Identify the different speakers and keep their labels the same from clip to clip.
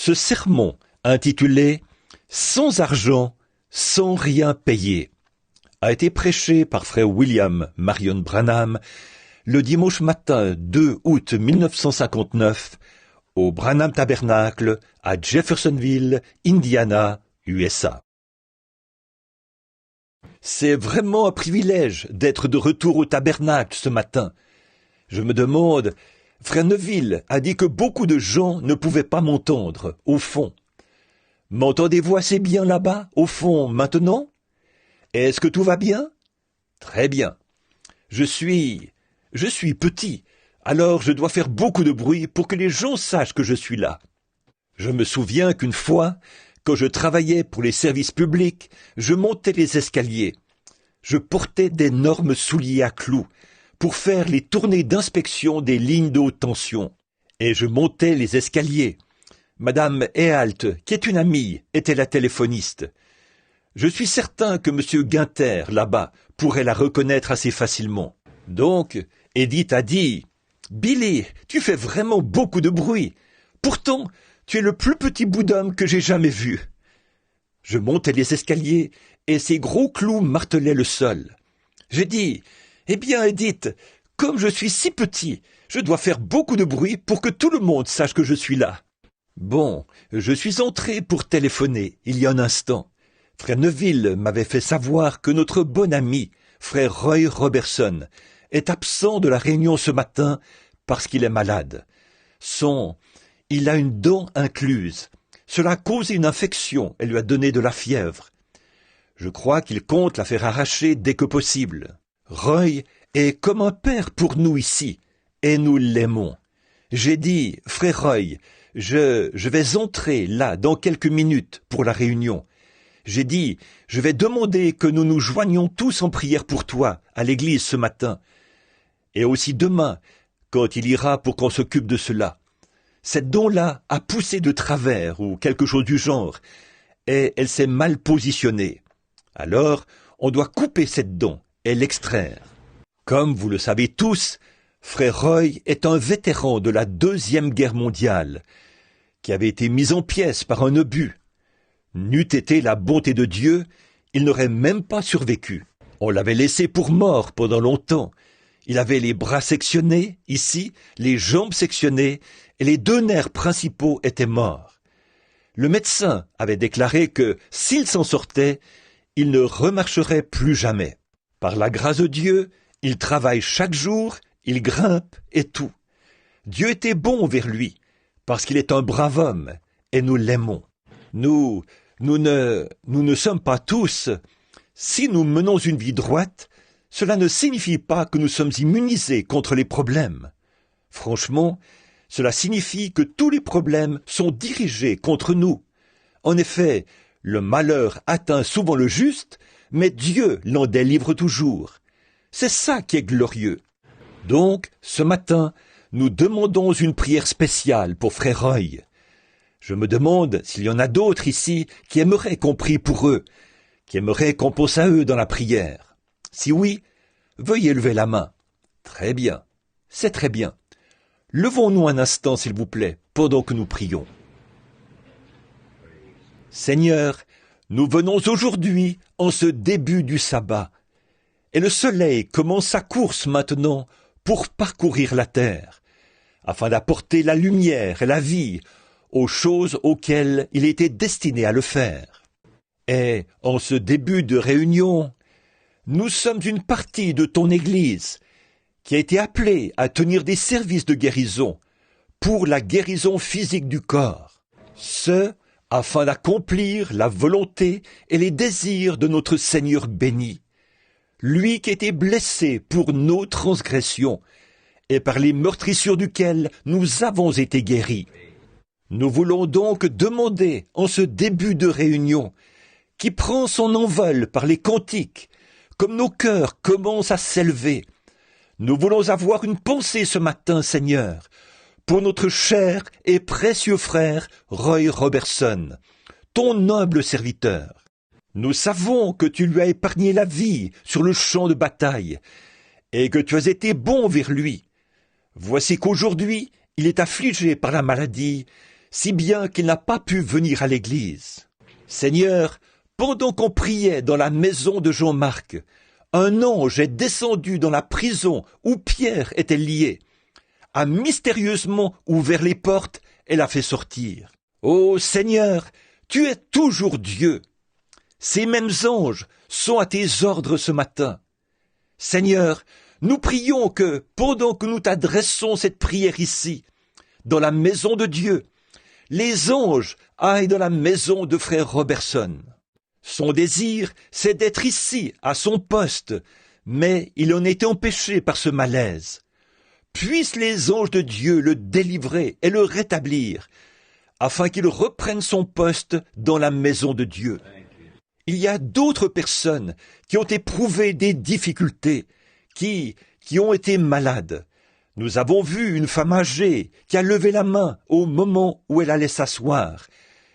Speaker 1: Ce sermon, intitulé « Sans argent, sans rien payer », a été prêché par frère William Marion Branham le dimanche matin 2 août 1959 au Branham Tabernacle à Jeffersonville, Indiana, USA. C'est vraiment un privilège d'être de retour au tabernacle ce matin. Je me demande, frère Neville a dit que beaucoup de gens ne pouvaient pas m'entendre, au fond. M'entendez-vous assez bien là-bas, au fond, maintenant? Est-ce que tout va bien? Très bien. Je suis petit, alors je dois faire beaucoup de bruit pour que les gens sachent que je suis là. Je me souviens qu'une fois, quand je travaillais pour les services publics, je montais les escaliers. Je portais d'énormes souliers à clous pour faire les tournées d'inspection des lignes de haute tension. Et je montais les escaliers. Madame Ehalt, qui est une amie, était la téléphoniste. Je suis certain que Monsieur Guinter, là-bas, pourrait la reconnaître assez facilement. Donc, Edith a dit « Billy, tu fais vraiment beaucoup de bruit. Pourtant, tu es le plus petit bout d'homme que j'ai jamais vu. » Je montais les escaliers et ces gros clous martelaient le sol. J'ai dit « Eh bien, Edith, comme je suis si petit, je dois faire beaucoup de bruit pour que tout le monde sache que je suis là. » Bon, je suis entré pour téléphoner il y a un instant. Frère Neville m'avait fait savoir que notre bon ami, frère Roy Robertson, est absent de la réunion ce matin parce qu'il est malade. Il a une dent incluse. Cela a causé une infection et lui a donné de la fièvre. Je crois qu'il compte la faire arracher dès que possible. Roy est comme un père pour nous ici, et nous l'aimons. J'ai dit, frère Roy, je vais entrer là dans quelques minutes pour la réunion. J'ai dit, je vais demander que nous nous joignions tous en prière pour toi à l'église ce matin. Et aussi demain, quand il ira pour qu'on s'occupe de cela. Cette dent-là a poussé de travers ou quelque chose du genre, et elle s'est mal positionnée. Alors, on doit couper cette dent et l'extraire. Comme vous le savez tous, frère Roy est un vétéran de la Deuxième Guerre mondiale, qui avait été mis en pièces par un obus. N'eût été la bonté de Dieu, il n'aurait même pas survécu. On l'avait laissé pour mort pendant longtemps. Il avait les bras sectionnés, ici, les jambes sectionnées, et les 2 nerfs principaux étaient morts. Le médecin avait déclaré que, s'il s'en sortait, il ne remarcherait plus jamais. Par la grâce de Dieu, il travaille chaque jour, il grimpe et tout. Dieu était bon vers lui, parce qu'il est un brave homme, et nous l'aimons. Nous ne sommes pas tous. Si nous menons une vie droite, cela ne signifie pas que nous sommes immunisés contre les problèmes. Franchement, cela signifie que tous les problèmes sont dirigés contre nous. En effet, le malheur atteint souvent le juste, mais Dieu l'en délivre toujours. C'est ça qui est glorieux. Donc, ce matin, nous demandons une prière spéciale pour frère Roy. Je me demande s'il y en a d'autres ici qui aimeraient qu'on prie pour eux, qui aimeraient qu'on pense à eux dans la prière. Si oui, veuillez lever la main. Très bien, c'est très bien. Levons-nous un instant, s'il vous plaît, pendant que nous prions. Seigneur, nous venons aujourd'hui en ce début du sabbat, et le soleil commence sa course maintenant pour parcourir la terre, afin d'apporter la lumière et la vie aux choses auxquelles il était destiné à le faire. Et en ce début de réunion, nous sommes une partie de ton Église qui a été appelée à tenir des services de guérison pour la guérison physique du corps. Ce, afin d'accomplir la volonté et les désirs de notre Seigneur béni, lui qui était blessé pour nos transgressions et par les meurtrissures duquel nous avons été guéris. Nous voulons donc demander en ce début de réunion, qui prend son envol par les cantiques, comme nos cœurs commencent à s'élever, nous voulons avoir une pensée ce matin, Seigneur, pour notre cher et précieux frère Roy Robertson, ton noble serviteur. Nous savons que tu lui as épargné la vie sur le champ de bataille, et que tu as été bon vers lui. Voici qu'aujourd'hui, il est affligé par la maladie, si bien qu'il n'a pas pu venir à l'église. Seigneur, pendant qu'on priait dans la maison de Jean-Marc, un ange est descendu dans la prison où Pierre était lié, a mystérieusement ouvert les portes et l'a fait sortir. Ô Seigneur, tu es toujours Dieu. Ces mêmes anges sont à tes ordres ce matin. Seigneur, nous prions que, pendant que nous t'adressons cette prière ici, dans la maison de Dieu, les anges aillent dans la maison de frère Robertson. Son désir, c'est d'être ici, à son poste, mais il en est empêché par ce malaise. Puissent les anges de Dieu le délivrer et le rétablir, afin qu'il reprenne son poste dans la maison de Dieu. Il y a d'autres personnes qui ont éprouvé des difficultés, qui ont été malades. Nous avons vu une femme âgée qui a levé la main au moment où elle allait s'asseoir.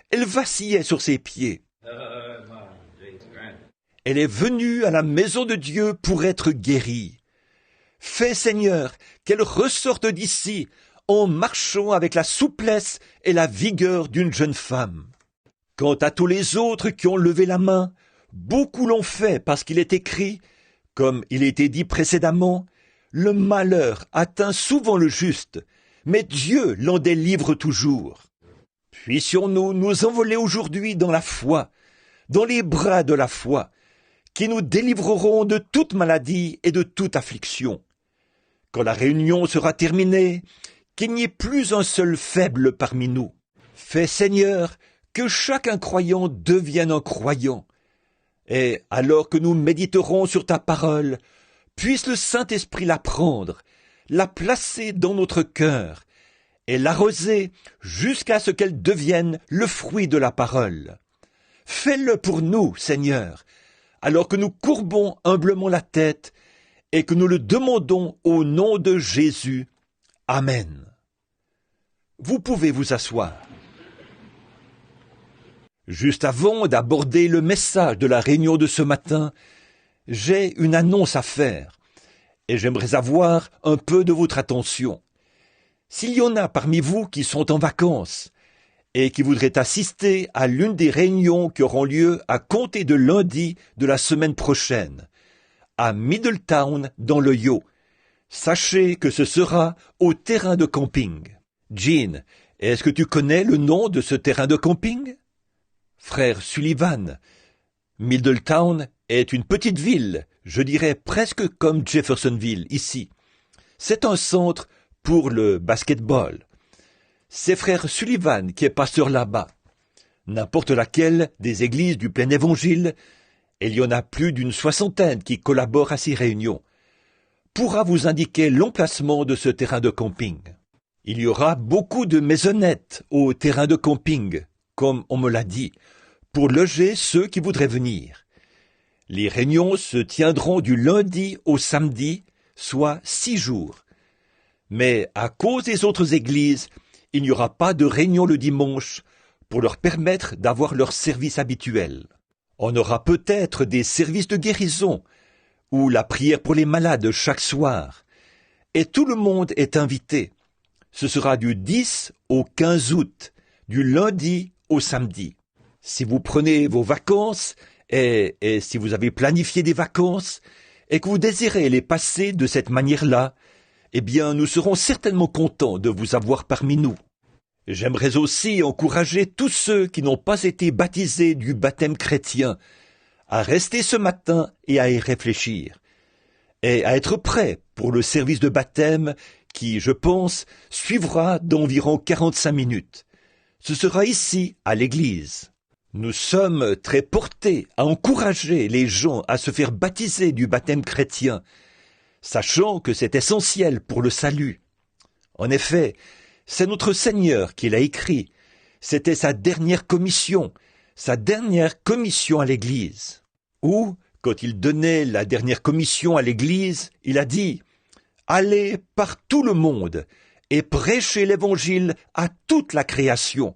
Speaker 1: Elle vacillait sur ses pieds. Elle est venue à la maison de Dieu pour être guérie. Fais, Seigneur, qu'elle ressorte d'ici en marchant avec la souplesse et la vigueur d'une jeune femme. Quant à tous les autres qui ont levé la main, beaucoup l'ont fait parce qu'il est écrit, comme il a été dit précédemment, le malheur atteint souvent le juste, mais Dieu l'en délivre toujours. Puissions-nous nous envoler aujourd'hui dans la foi, dans les bras de la foi, qui nous délivreront de toute maladie et de toute affliction. Quand la réunion sera terminée, qu'il n'y ait plus un seul faible parmi nous. Fais, Seigneur, que chaque incroyant devienne un croyant. Et alors que nous méditerons sur ta parole, puisse le Saint-Esprit la prendre, la placer dans notre cœur, et l'arroser jusqu'à ce qu'elle devienne le fruit de la parole. Fais-le pour nous, Seigneur, alors que nous courbons humblement la tête et que nous le demandons au nom de Jésus. Amen. Vous pouvez vous asseoir. Juste avant d'aborder le message de la réunion de ce matin, j'ai une annonce à faire et j'aimerais avoir un peu de votre attention. S'il y en a parmi vous qui sont en vacances et qui voudraient assister à l'une des réunions qui auront lieu à compter de lundi de la semaine prochaine, à Middletown dans l'Ohio, sachez que ce sera au terrain de camping. Jean, est-ce que tu connais le nom de ce terrain de camping? Frère Sullivan, Middletown est une petite ville, je dirais presque comme Jeffersonville ici. C'est un centre pour le basketball. C'est frère Sullivan qui est pasteur là-bas. N'importe laquelle des églises du plein évangile, et il y en a plus d'une soixantaine qui collaborent à ces réunions, pourra vous indiquer l'emplacement de ce terrain de camping. Il y aura beaucoup de maisonnettes au terrain de camping, comme on me l'a dit, pour loger ceux qui voudraient venir. Les réunions se tiendront du lundi au samedi, soit 6 jours. Mais à cause des autres églises, il n'y aura pas de réunion le dimanche pour leur permettre d'avoir leur service habituel. On aura peut-être des services de guérison ou la prière pour les malades chaque soir. Et tout le monde est invité. Ce sera du 10 au 15 août, du lundi au samedi. Si vous prenez vos vacances et si vous avez planifié des vacances et que vous désirez les passer de cette manière-là, eh bien, nous serons certainement contents de vous avoir parmi nous. J'aimerais aussi encourager tous ceux qui n'ont pas été baptisés du baptême chrétien à rester ce matin et à y réfléchir, et à être prêts pour le service de baptême qui, je pense, suivra d'environ 45 minutes. Ce sera ici, à l'église. Nous sommes très portés à encourager les gens à se faire baptiser du baptême chrétien, sachant que c'est essentiel pour le salut. En effet, c'est notre Seigneur qui l'a écrit. C'était sa dernière commission à l'Église. Ou, quand il donnait la dernière commission à l'Église, il a dit « Allez par tout le monde et prêchez l'Évangile à toute la création.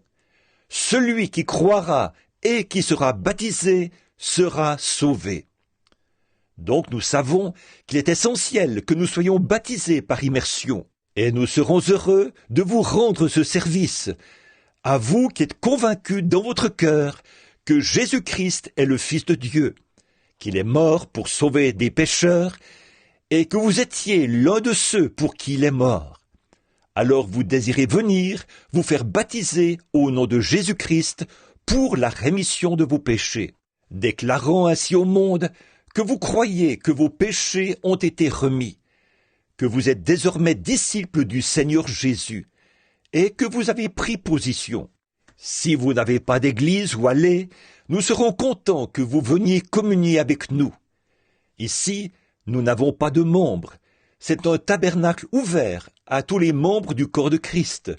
Speaker 1: Celui qui croira et qui sera baptisé sera sauvé. » Donc nous savons qu'il est essentiel que nous soyons baptisés par immersion, et nous serons heureux de vous rendre ce service, À vous qui êtes convaincus dans votre cœur que Jésus-Christ est le Fils de Dieu, qu'il est mort pour sauver des pécheurs, et que vous étiez l'un de ceux pour qui il est mort. Alors vous désirez venir vous faire baptiser au nom de Jésus-Christ pour la rémission de vos péchés, déclarant ainsi au monde que vous croyez que vos péchés ont été remis, que vous êtes désormais disciples du Seigneur Jésus, et que vous avez pris position. Si vous n'avez pas d'église où aller, nous serons contents que vous veniez communier avec nous. Ici, nous n'avons pas de membres. C'est un tabernacle ouvert à tous les membres du corps de Christ,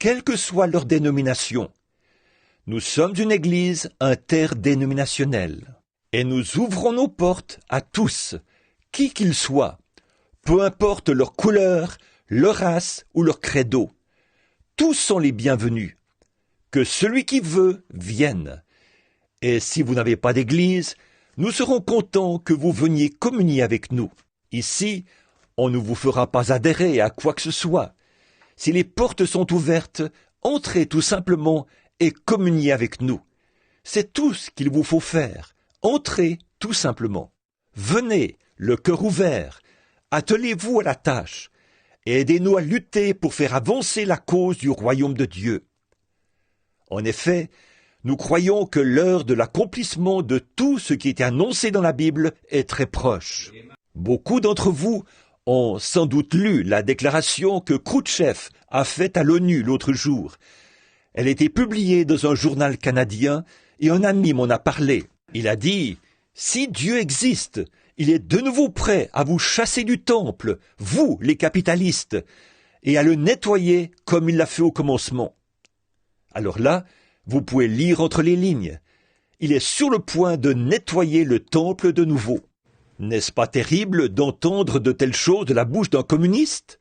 Speaker 1: quelle que soit leur dénomination. Nous sommes une église interdénominationnelle, et nous ouvrons nos portes à tous, qui qu'ils soient, peu importe leur couleur, leur race ou leur credo. Tous sont les bienvenus. Que celui qui veut vienne. Et si vous n'avez pas d'église, nous serons contents que vous veniez communier avec nous. Ici, on ne vous fera pas adhérer à quoi que ce soit. Si les portes sont ouvertes, entrez tout simplement et communiez avec nous. C'est tout ce qu'il vous faut faire. Entrez tout simplement. Venez, le cœur ouvert. Attelez-vous à la tâche et aidez-nous à lutter pour faire avancer la cause du royaume de Dieu. En effet, nous croyons que l'heure de l'accomplissement de tout ce qui est annoncé dans la Bible est très proche. Beaucoup d'entre vous ont sans doute lu la déclaration que Khrouchtchev a faite à l'ONU l'autre jour. Elle a été publiée dans un journal canadien et un ami m'en a parlé. Il a dit « Si Dieu existe, il est de nouveau prêt à vous chasser du temple, vous les capitalistes, et à le nettoyer comme il l'a fait au commencement. » Alors là, vous pouvez lire entre les lignes. Il est sur le point de nettoyer le temple de nouveau. N'est-ce pas terrible d'entendre de telles choses de la bouche d'un communiste?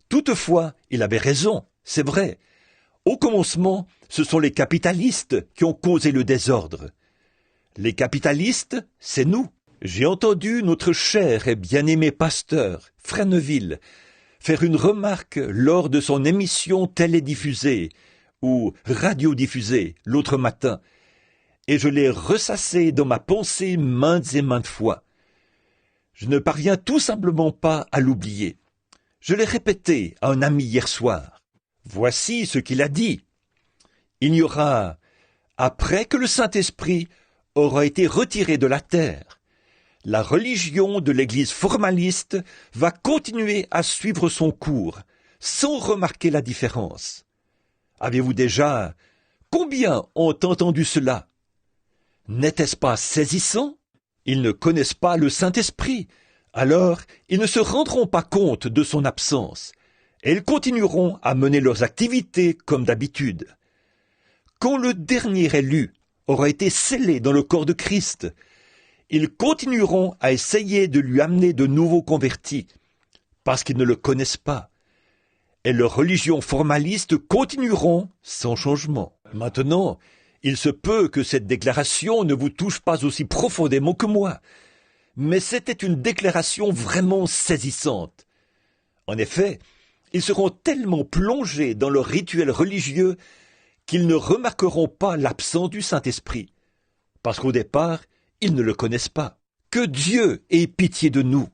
Speaker 1: Toutefois, il avait raison, c'est vrai. Au commencement, ce sont les capitalistes qui ont causé le désordre. Les capitalistes, c'est nous. J'ai entendu notre cher et bien-aimé pasteur, Frère Neville, faire une remarque lors de son émission télédiffusée ou radiodiffusée l'autre matin, et je l'ai ressassé dans ma pensée maintes et maintes fois. Je ne parviens tout simplement pas à l'oublier. Je l'ai répété à un ami hier soir. Voici ce qu'il a dit. Il y aura, après que le Saint-Esprit aura été retiré de la terre, la religion de l'Église formaliste va continuer à suivre son cours, sans remarquer la différence. Avez-vous déjà... Combien ont entendu cela? N'était-ce pas saisissant? Ils ne connaissent pas le Saint-Esprit, alors ils ne se rendront pas compte de son absence, et ils continueront à mener leurs activités comme d'habitude. Quand le dernier élu aura été scellé dans le corps de Christ, ils continueront à essayer de lui amener de nouveaux convertis, parce qu'ils ne le connaissent pas. Et leurs religions formalistes continueront sans changement. Maintenant, il se peut que cette déclaration ne vous touche pas aussi profondément que moi, mais c'était une déclaration vraiment saisissante. En effet, ils seront tellement plongés dans leurs rituels religieux qu'ils ne remarqueront pas l'absence du Saint-Esprit, parce qu'au départ, ils ne le connaissent pas. Que Dieu ait pitié de nous.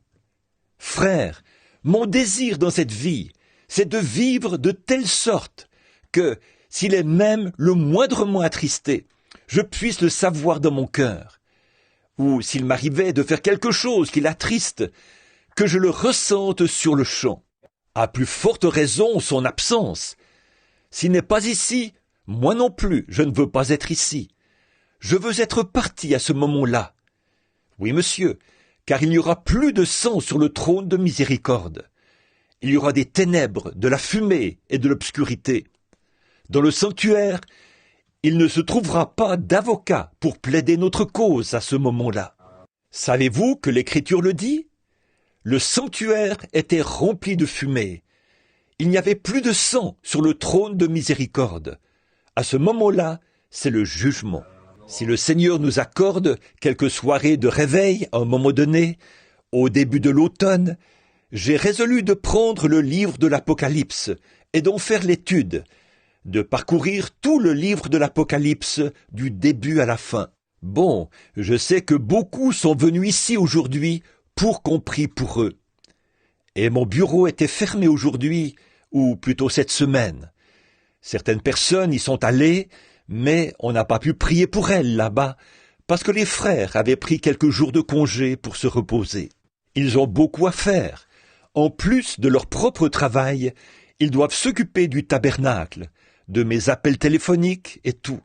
Speaker 1: Frères, mon désir dans cette vie, c'est de vivre de telle sorte que, s'il est même le moindrement attristé, je puisse le savoir dans mon cœur. Ou s'il m'arrivait de faire quelque chose qui l'attriste, que je le ressente sur le champ. À plus forte raison son absence. S'il n'est pas ici, moi non plus, je ne veux pas être ici. Je veux être parti à ce moment-là. Oui, monsieur, car il n'y aura plus de sang sur le trône de miséricorde. Il y aura des ténèbres, de la fumée et de l'obscurité. Dans le sanctuaire, il ne se trouvera pas d'avocat pour plaider notre cause à ce moment-là. Savez-vous que l'Écriture le dit? Le sanctuaire était rempli de fumée. Il n'y avait plus de sang sur le trône de miséricorde. À ce moment-là, c'est le jugement. Si le Seigneur nous accorde quelques soirées de réveil à un moment donné, au début de l'automne, j'ai résolu de prendre le livre de l'Apocalypse et d'en faire l'étude, de parcourir tout le livre de l'Apocalypse du début à la fin. Bon, je sais que beaucoup sont venus ici aujourd'hui pour qu'on prie pour eux. Et mon bureau était fermé aujourd'hui, ou plutôt cette semaine. Certaines personnes y sont allées, mais on n'a pas pu prier pour elles là-bas, parce que les frères avaient pris quelques jours de congé pour se reposer. Ils ont beaucoup à faire. En plus de leur propre travail, ils doivent s'occuper du tabernacle, de mes appels téléphoniques et tout.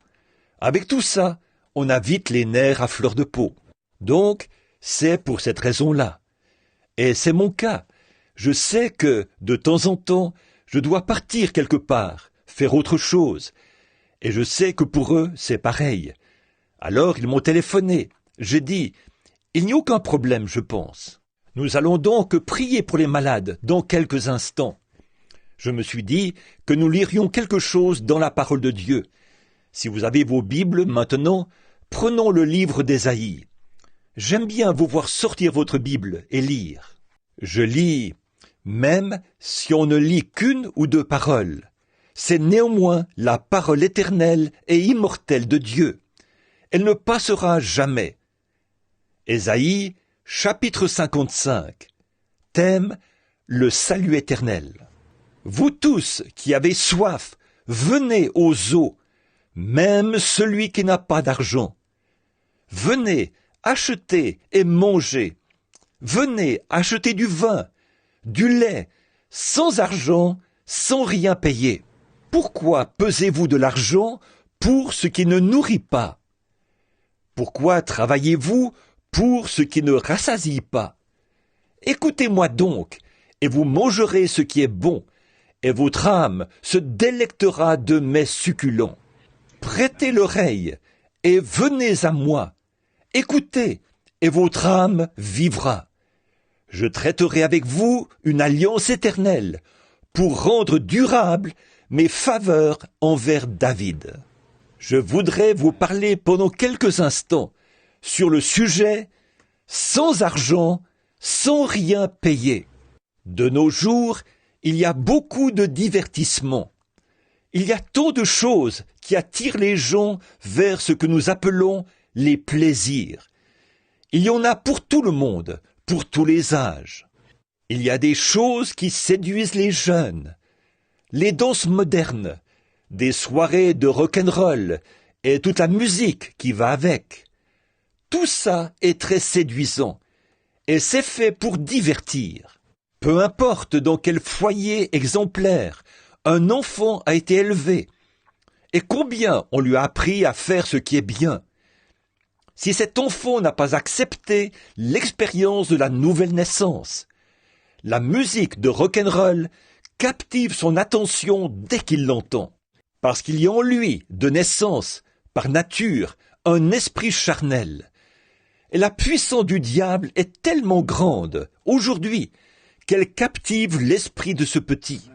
Speaker 1: Avec tout ça, on a vite les nerfs à fleur de peau. Donc, c'est pour cette raison-là. Et c'est mon cas. Je sais que, de temps en temps, je dois partir quelque part, faire autre chose. Et je sais que pour eux, c'est pareil. Alors, ils m'ont téléphoné. J'ai dit, il n'y a aucun problème, je pense. Nous allons donc prier pour les malades dans quelques instants. Je me suis dit que nous lirions quelque chose dans la parole de Dieu. Si vous avez vos Bibles maintenant, prenons le livre d'Ésaïe. J'aime bien vous voir sortir votre Bible et lire. Je lis, même si on ne lit qu'une ou deux paroles. C'est néanmoins la parole éternelle et immortelle de Dieu. Elle ne passera jamais. Ésaïe, chapitre 55. Thème, le salut éternel. Vous tous qui avez soif, venez aux eaux, même celui qui n'a pas d'argent. Venez, achetez et mangez. Venez acheter du vin, du lait, sans argent, sans rien payer. Pourquoi pesez-vous de l'argent pour ce qui ne nourrit pas? Pourquoi travaillez-vous pour ce qui ne rassasie pas? Écoutez-moi donc, et vous mangerez ce qui est bon, et votre âme se délectera de mets succulents. Prêtez l'oreille, et venez à moi. Écoutez, et votre âme vivra. Je traiterai avec vous une alliance éternelle, pour rendre durable mes faveurs envers David. Je voudrais vous parler pendant quelques instants sur le sujet « Sans argent, sans rien payer ». De nos jours, il y a beaucoup de divertissements. Il y a tant de choses qui attirent les gens vers ce que nous appelons les plaisirs. Il y en a pour tout le monde, pour tous les âges. Il y a des choses qui séduisent les jeunes, les danses modernes, des soirées de rock'n'roll et toute la musique qui va avec. Tout ça est très séduisant et c'est fait pour divertir. Peu importe dans quel foyer exemplaire un enfant a été élevé et combien on lui a appris à faire ce qui est bien. Si cet enfant n'a pas accepté l'expérience de la nouvelle naissance, la musique de rock'n'roll captive son attention dès qu'il l'entend, parce qu'il y a en lui, de naissance, par nature, un esprit charnel. Et la puissance du diable est tellement grande, aujourd'hui, qu'elle captive l'esprit de ce petit.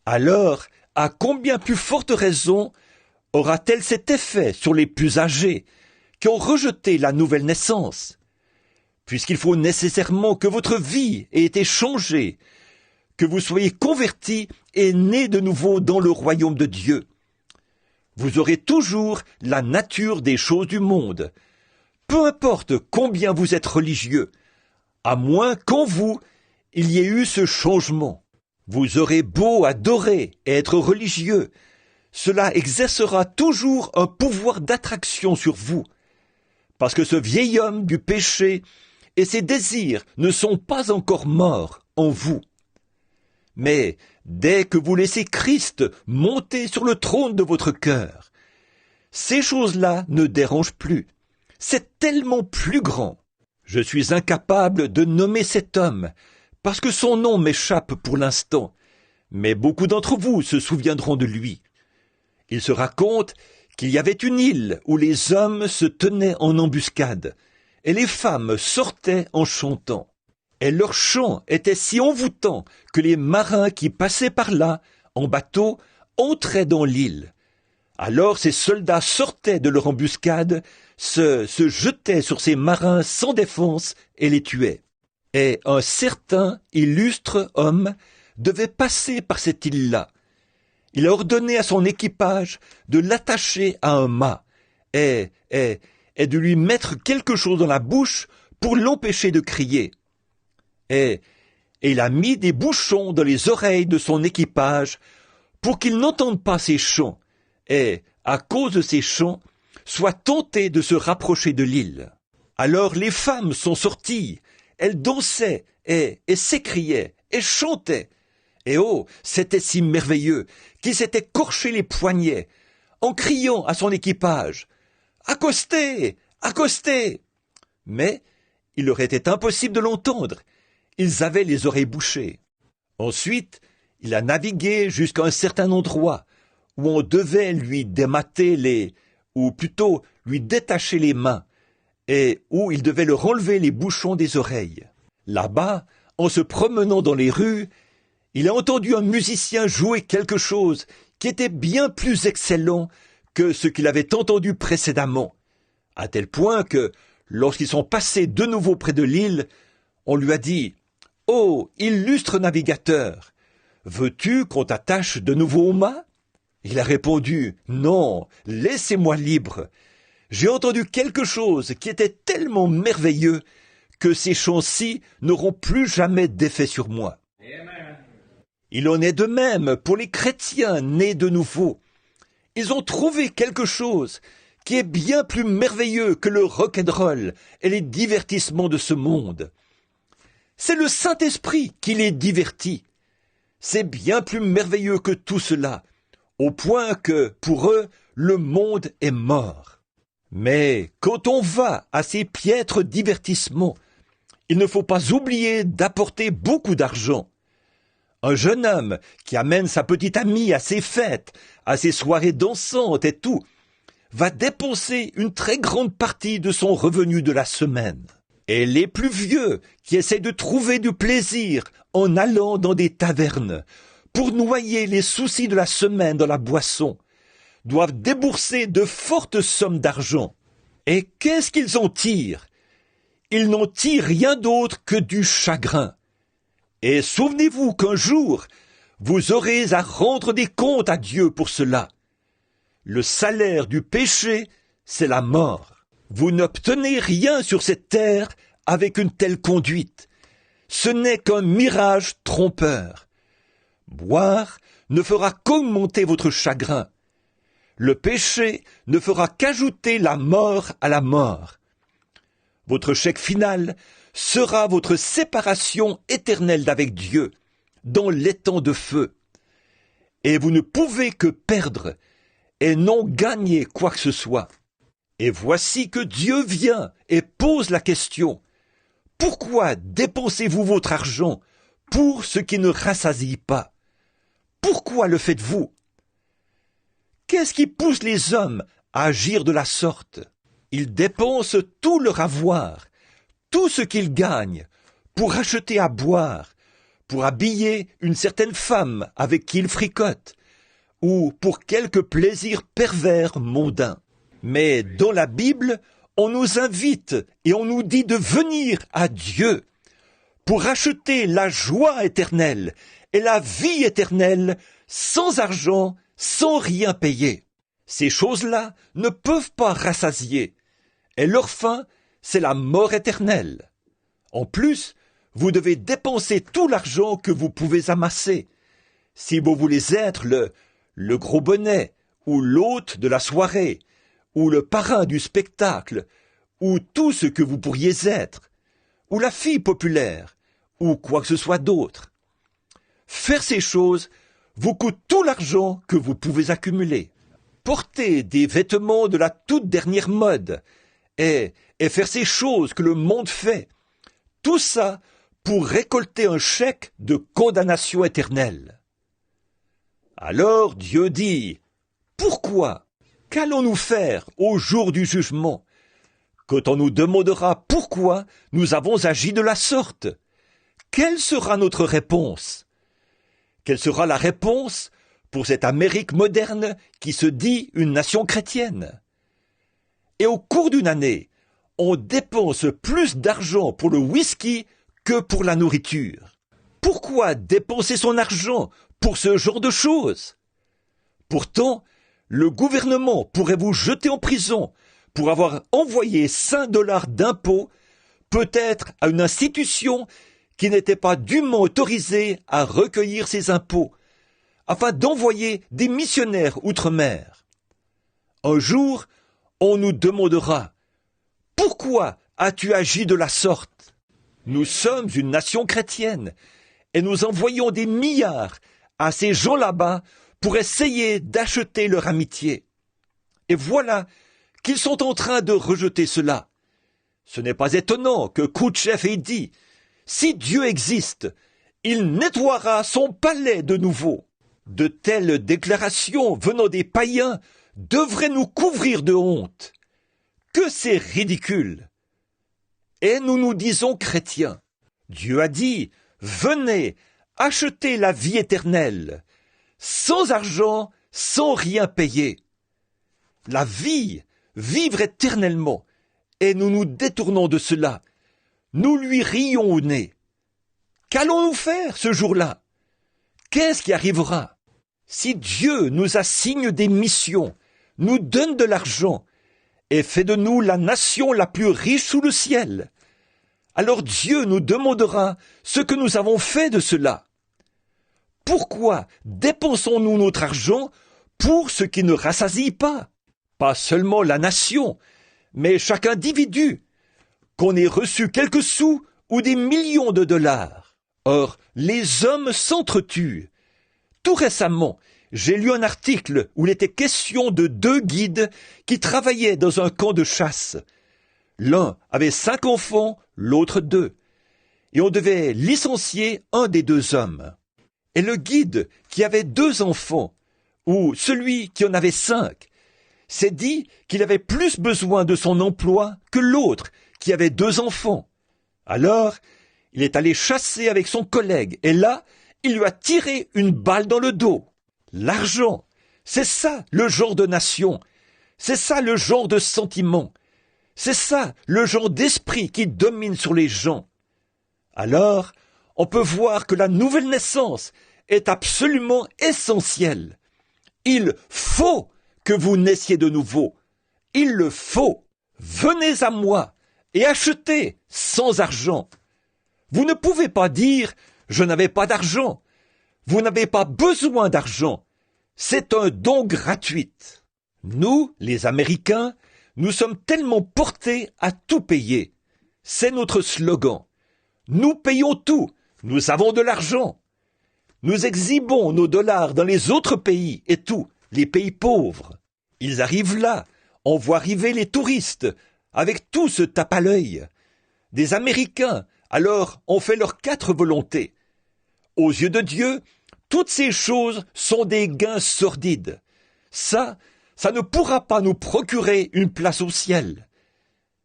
Speaker 1: Alors, à combien plus forte raison aura-t-elle cet effet sur les plus âgés, qui ont rejeté la nouvelle naissance? Puisqu'il faut nécessairement que votre vie ait été changée, que vous soyez convertis et nés de nouveau dans le royaume de Dieu. Vous aurez toujours la nature des choses du monde, peu importe combien vous êtes religieux, à moins qu'en vous, il y ait eu ce changement. Vous aurez beau adorer et être religieux, cela exercera toujours un pouvoir d'attraction sur vous, parce que ce vieil homme du péché et ses désirs ne sont pas encore morts en vous. Mais dès que vous laissez Christ monter sur le trône de votre cœur, ces choses-là ne dérangent plus. C'est tellement plus grand. Je suis incapable de nommer cet homme, parce que son nom m'échappe pour l'instant, mais beaucoup d'entre vous se souviendront de lui. Il se raconte qu'il y avait une île où les hommes se tenaient en embuscade, et les femmes sortaient en chantant. Et leur chant était si envoûtant que les marins qui passaient par là, en bateau, entraient dans l'île. Alors ces soldats sortaient de leur embuscade, se jetaient sur ces marins sans défense et les tuaient. Et un certain illustre homme devait passer par cette île-là. Il a ordonné à son équipage de l'attacher à un mât et de lui mettre quelque chose dans la bouche pour l'empêcher de crier. Et il a mis des bouchons dans les oreilles de son équipage pour qu'ils n'entendent pas ses chants et, à cause de ces chants, soient tentés de se rapprocher de l'île. Alors les femmes sont sorties, elles dansaient et s'écriaient et chantaient. Et oh, c'était si merveilleux qu'il s'était corché les poignets en criant à son équipage « Accostez! Accostez !» Mais il leur était impossible de l'entendre. Ils avaient les oreilles bouchées. Ensuite, il a navigué jusqu'à un certain endroit où on devait lui démater ou plutôt lui détacher les mains, et où il devait leur enlever les bouchons des oreilles. Là-bas, en se promenant dans les rues, il a entendu un musicien jouer quelque chose qui était bien plus excellent que ce qu'il avait entendu précédemment, à tel point que, lorsqu'ils sont passés de nouveau près de l'île, on lui a dit « Oh, illustre navigateur, veux-tu qu'on t'attache de nouveau au mât ?» Il a répondu « Non, laissez-moi libre. J'ai entendu quelque chose qui était tellement merveilleux que ces chants-ci n'auront plus jamais d'effet sur moi. » Il en est de même pour les chrétiens nés de nouveau. Ils ont trouvé quelque chose qui est bien plus merveilleux que le rock'n'roll et les divertissements de ce monde. C'est le Saint-Esprit qui les divertit. C'est bien plus merveilleux que tout cela, au point que, pour eux, le monde est mort. Mais quand on va à ces piètres divertissements, il ne faut pas oublier d'apporter beaucoup d'argent. Un jeune homme qui amène sa petite amie à ses fêtes, à ses soirées dansantes et tout, va dépenser une très grande partie de son revenu de la semaine. Et les plus vieux qui essaient de trouver du plaisir en allant dans des tavernes pour noyer les soucis de la semaine dans la boisson, doivent débourser de fortes sommes d'argent. Et qu'est-ce qu'ils en tirent? Ils n'en tirent rien d'autre que du chagrin. Et souvenez-vous qu'un jour, vous aurez à rendre des comptes à Dieu pour cela. Le salaire du péché, c'est la mort. Vous n'obtenez rien sur cette terre avec une telle conduite. Ce n'est qu'un mirage trompeur. Boire ne fera qu'augmenter votre chagrin. Le péché ne fera qu'ajouter la mort à la mort. Votre chèque final sera votre séparation éternelle d'avec Dieu, dans l'étang de feu. Et vous ne pouvez que perdre et non gagner quoi que ce soit. Et voici que Dieu vient et pose la question. Pourquoi dépensez-vous votre argent pour ce qui ne rassasie pas? Pourquoi le faites-vous? Qu'est-ce qui pousse les hommes à agir de la sorte? Ils dépensent tout leur avoir, tout ce qu'ils gagnent, pour acheter à boire, pour habiller une certaine femme avec qui ils fricotent, ou pour quelque plaisir pervers mondain. Mais dans la Bible, on nous invite et on nous dit de venir à Dieu pour acheter la joie éternelle et la vie éternelle sans argent, sans rien payer. Ces choses-là ne peuvent pas rassasier, et leur fin, c'est la mort éternelle. En plus, vous devez dépenser tout l'argent que vous pouvez amasser, si vous voulez être le gros bonnet, ou l'hôte de la soirée, ou le parrain du spectacle, ou tout ce que vous pourriez être, ou la fille populaire, ou quoi que ce soit d'autre. Faire ces choses vous coûte tout l'argent que vous pouvez accumuler. Porter des vêtements de la toute dernière mode et faire ces choses que le monde fait, tout ça pour récolter un chèque de condamnation éternelle. Alors Dieu dit, « Pourquoi? Qu'allons-nous faire au jour du jugement? Quand on nous demandera pourquoi nous avons agi de la sorte, quelle sera notre réponse? Quelle sera la réponse pour cette Amérique moderne qui se dit une nation chrétienne? Et au cours d'une année, on dépense plus d'argent pour le whisky que pour la nourriture. Pourquoi dépenser son argent pour ce genre de choses? Pourtant, le gouvernement pourrait vous jeter en prison pour avoir envoyé 5 dollars d'impôts, peut-être à une institution qui n'était pas dûment autorisée à recueillir ces impôts, afin d'envoyer des missionnaires outre-mer. Un jour, on nous demandera « Pourquoi as-tu agi de la sorte ?» Nous sommes une nation chrétienne et nous envoyons des milliards à ces gens là-bas pour essayer d'acheter leur amitié. Et voilà qu'ils sont en train de rejeter cela. Ce n'est pas étonnant que Khrouchtchev ait dit « Si Dieu existe, il nettoiera son palais de nouveau ». De telles déclarations venant des païens devraient nous couvrir de honte. Que c'est ridicule! Et nous nous disons chrétiens. Dieu a dit « Venez, achetez la vie éternelle, sans argent, sans rien payer. » La vie, vivre éternellement, et nous nous détournons de cela. Nous lui rions au nez. Qu'allons-nous faire ce jour-là? Qu'est-ce qui arrivera? Si Dieu nous assigne des missions, nous donne de l'argent et fait de nous la nation la plus riche sous le ciel, alors Dieu nous demandera ce que nous avons fait de cela. Pourquoi dépensons-nous notre argent pour ce qui ne rassasie pas? Pas seulement la nation, mais chaque individu, qu'on ait reçu quelques sous ou des millions de dollars. Or, les hommes s'entretuent. Tout récemment, j'ai lu un article où il était question de 2 guides qui travaillaient dans un camp de chasse. L'un avait 5 enfants, l'autre 2. Et on devait licencier un des 2 hommes. Et le guide qui avait 2 enfants, ou celui qui en avait 5, s'est dit qu'il avait plus besoin de son emploi que l'autre qui avait 2 enfants. Alors, il est allé chasser avec son collègue, et là, il lui a tiré une balle dans le dos. L'argent, c'est ça le genre de nation, c'est ça le genre de sentiment, c'est ça le genre d'esprit qui domine sur les gens. Alors, on peut voir que la nouvelle naissance est absolument essentielle. Il faut que vous naissiez de nouveau. Il le faut. Venez à moi et achetez sans argent. Vous ne pouvez pas dire « je n'avais pas d'argent ». Vous n'avez pas besoin d'argent. C'est un don gratuit. Nous, les Américains, nous sommes tellement portés à tout payer. C'est notre slogan. Nous payons tout. Nous avons de l'argent. Nous exhibons nos dollars dans les autres pays et tout, les pays pauvres. Ils arrivent là. On voit arriver les touristes avec tout ce tape à l'œil. Des Américains, alors, ont fait leurs 4 volontés. Aux yeux de Dieu, toutes ces choses sont des gains sordides. Ça ne pourra pas nous procurer une place au ciel.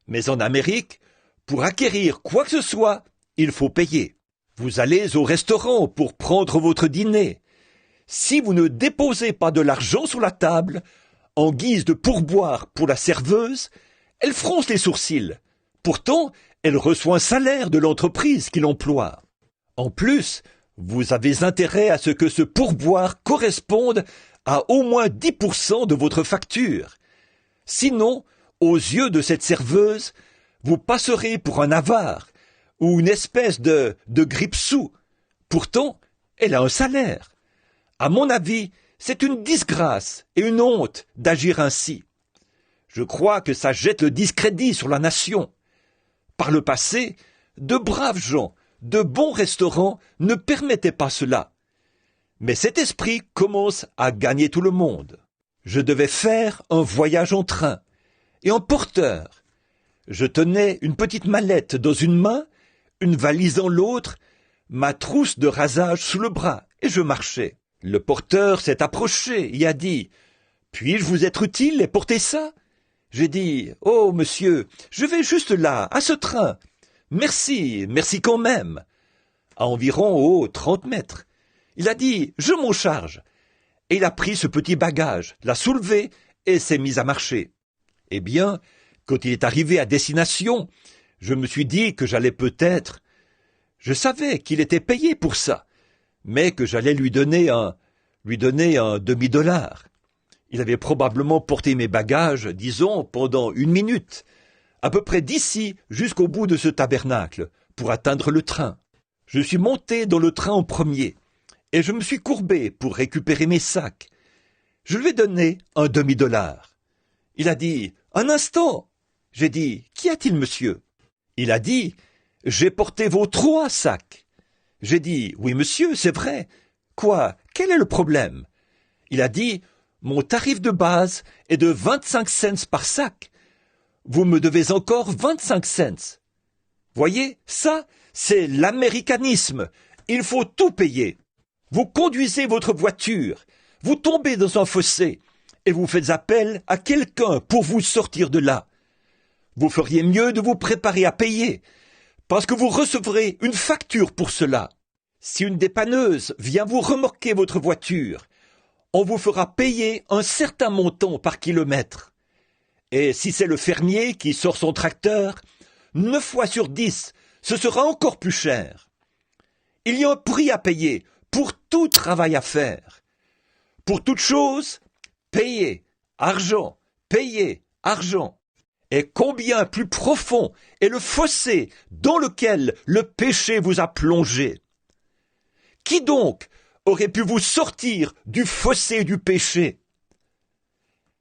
Speaker 1: Mais en Amérique, pour acquérir quoi que ce soit, il faut payer. Vous allez au restaurant pour prendre votre dîner. Si vous ne déposez pas de l'argent sur la table, en guise de pourboire pour la serveuse, elle fronce les sourcils. Pourtant, elle reçoit un salaire de l'entreprise qui l'emploie. En plus, vous avez intérêt à ce que ce pourboire corresponde à au moins 10% de votre facture. Sinon, aux yeux de cette serveuse, vous passerez pour un avare ou une espèce de grippe-sous. Pourtant, elle a un salaire. À mon avis, c'est une disgrâce et une honte d'agir ainsi. Je crois que ça jette le discrédit sur la nation. Par le passé, de braves gens, de bons restaurants ne permettaient pas cela. Mais cet esprit commence à gagner tout le monde. Je devais faire un voyage en train et en porteur. Je tenais une petite mallette dans une main, une valise dans l'autre, ma trousse de rasage sous le bras, et je marchais. Le porteur s'est approché et a dit « Puis-je vous être utile et porter ça ?» J'ai dit « Oh, monsieur, je vais juste là, à ce train. Merci, merci quand même. » À environ 30 mètres. Il a dit « Je m'en charge ». Et il a pris ce petit bagage, l'a soulevé et s'est mis à marcher. Eh bien, quand il est arrivé à destination, je me suis dit que j'allais peut-être... Je savais qu'il était payé pour ça, mais que j'allais lui donner un demi-dollar. Il avait probablement porté mes bagages, disons, pendant 1 minute, à peu près d'ici jusqu'au bout de ce tabernacle, pour atteindre le train. Je suis monté dans le train en premier, et je me suis courbé pour récupérer mes sacs. Je lui ai donné un demi-dollar. Il a dit « Un instant !» J'ai dit « Qu'y a-t-il, monsieur ?» Il a dit « J'ai porté vos 3 sacs. » J'ai dit « Oui, monsieur, c'est vrai. Quoi? Quel est le problème ?» Il a dit « Mon tarif de base est de 25 cents par sac. Vous me devez encore 25 cents. Voyez, ça, c'est l'américanisme. Il faut tout payer. Vous conduisez votre voiture, vous tombez dans un fossé, et vous faites appel à quelqu'un pour vous sortir de là. Vous feriez mieux de vous préparer à payer, parce que vous recevrez une facture pour cela. Si une dépanneuse vient vous remorquer votre voiture, on vous fera payer un certain montant par kilomètre. Et si c'est le fermier qui sort son tracteur, 9 fois sur 10, ce sera encore plus cher. Il y a un prix à payer pour tout travail à faire. Pour toute chose, payez, argent, payez, argent. Et combien plus profond est le fossé dans lequel le péché vous a plongé. Qui donc aurait pu vous sortir du fossé du péché?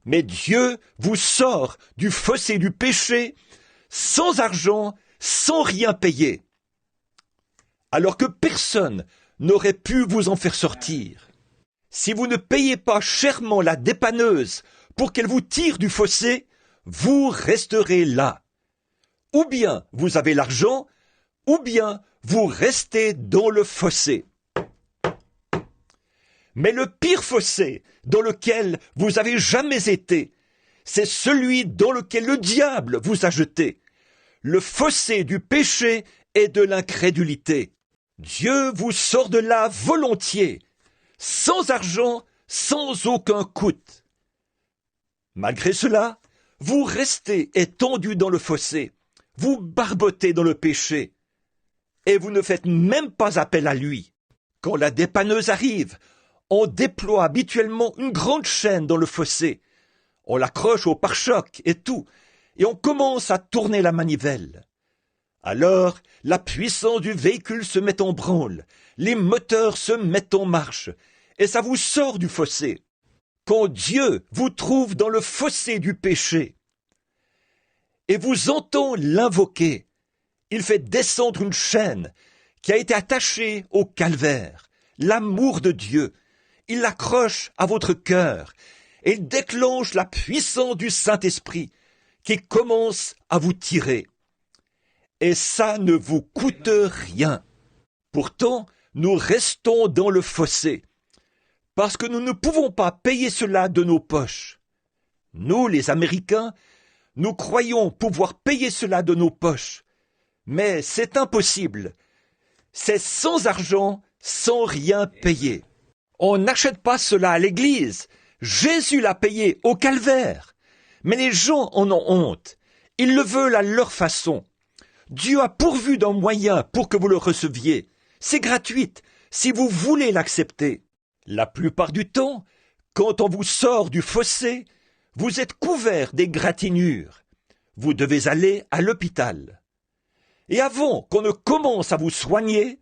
Speaker 1: Mais Dieu vous sort du fossé du péché sans argent, sans rien payer. Alors que personne n'aurait pu vous en faire sortir. Si vous ne payez pas chèrement la dépanneuse pour qu'elle vous tire du fossé, vous resterez là. Ou bien vous avez l'argent, ou bien vous restez dans le fossé. Mais le pire fossé dans lequel vous avez jamais été, c'est celui dans lequel le diable vous a jeté. Le fossé du péché et de l'incrédulité. Dieu vous sort de là volontiers, sans argent, sans aucun coût. Malgré cela, vous restez étendu dans le fossé, vous barbotez dans le péché, et vous ne faites même pas appel à lui. Quand la dépanneuse arrive, on déploie habituellement une grande chaîne dans le fossé. On l'accroche au pare-choc et tout, et on commence à tourner la manivelle. Alors, la puissance du véhicule se met en branle, les moteurs se mettent en marche, et ça vous sort du fossé. Quand Dieu vous trouve dans le fossé du péché, et vous entend l'invoquer, il fait descendre une chaîne qui a été attachée au calvaire, l'amour de Dieu. Il l'accroche à votre cœur et il déclenche la puissance du Saint-Esprit qui commence à vous tirer. Et ça ne vous coûte rien. Pourtant, nous restons dans le fossé, parce que nous ne pouvons pas payer cela de nos poches. Nous, les Américains, nous croyons pouvoir payer cela de nos poches, mais c'est impossible. C'est sans argent, sans rien payer. On n'achète pas cela à l'église. Jésus l'a payé au calvaire. Mais les gens en ont honte. Ils le veulent à leur façon. Dieu a pourvu d'un moyen pour que vous le receviez. C'est gratuit, si vous voulez l'accepter. La plupart du temps, quand on vous sort du fossé, vous êtes couvert d'égratignures. Vous devez aller à l'hôpital. Et avant qu'on ne commence à vous soigner,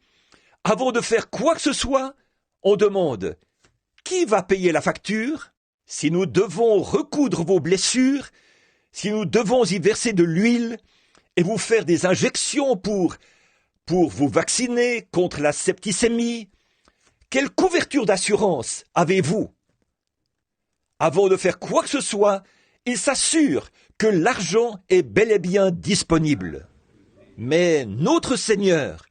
Speaker 1: avant de faire quoi que ce soit, on demande « Qui va payer la facture ?» Si nous devons recoudre vos blessures, si nous devons y verser de l'huile et vous faire des injections pour vous vacciner contre la septicémie, quelle couverture d'assurance avez-vous? Avant de faire quoi que ce soit, il s'assure que l'argent est bel et bien disponible. Mais notre Seigneur,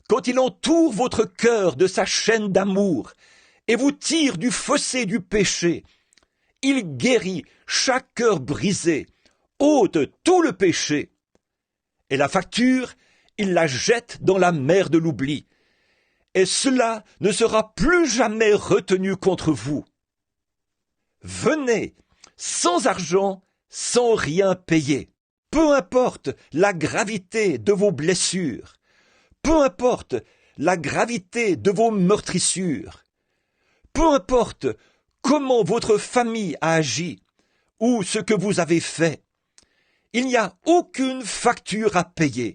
Speaker 1: quand il entoure votre cœur de sa chaîne d'amour et vous tire du fossé du péché, il guérit chaque cœur brisé, ôte tout le péché. Et la facture, il la jette dans la mer de l'oubli. Et cela ne sera plus jamais retenu contre vous. Venez, sans argent, sans rien payer. Peu importe la gravité de vos blessures, peu importe la gravité de vos meurtrissures, peu importe comment votre famille a agi ou ce que vous avez fait. Il n'y a aucune facture à payer.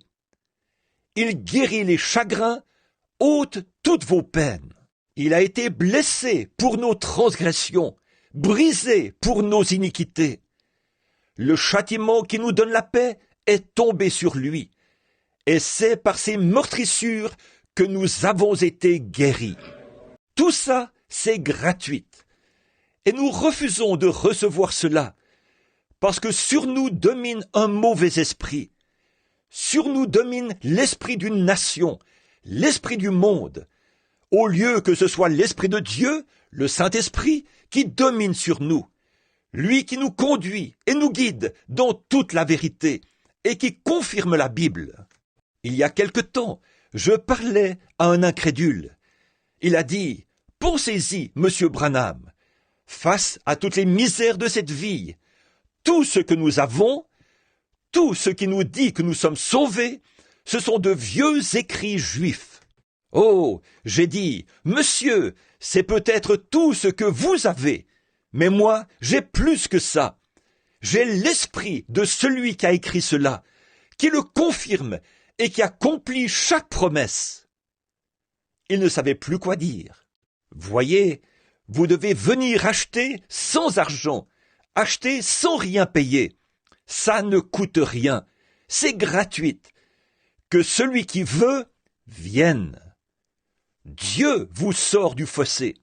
Speaker 1: Il guérit les chagrins, ôte toutes vos peines. Il a été blessé pour nos transgressions, brisé pour nos iniquités. Le châtiment qui nous donne la paix est tombé sur lui, et c'est par ses meurtrissures que nous avons été guéris. Tout ça, c'est gratuit. Et nous refusons de recevoir cela, parce que sur nous domine un mauvais esprit. Sur nous domine l'esprit d'une nation, l'esprit du monde, au lieu que ce soit l'esprit de Dieu, le Saint-Esprit, qui domine sur nous, lui qui nous conduit et nous guide dans toute la vérité, et qui confirme la Bible. Il y a quelque temps, je parlais à un incrédule. Il a dit, « Pensez-y, monsieur Branham, face à toutes les misères de cette vie, tout ce que nous avons, tout ce qui nous dit que nous sommes sauvés, ce sont de vieux écrits juifs. Oh, j'ai dit, monsieur, c'est peut-être tout ce que vous avez, mais moi, j'ai plus que ça. J'ai l'esprit de celui qui a écrit cela, qui le confirme et qui accomplit chaque promesse. » Il ne savait plus quoi dire. Voyez, vous devez venir acheter sans argent, acheter sans rien payer. Ça ne coûte rien, c'est gratuit. Que celui qui veut vienne. Dieu vous sort du fossé,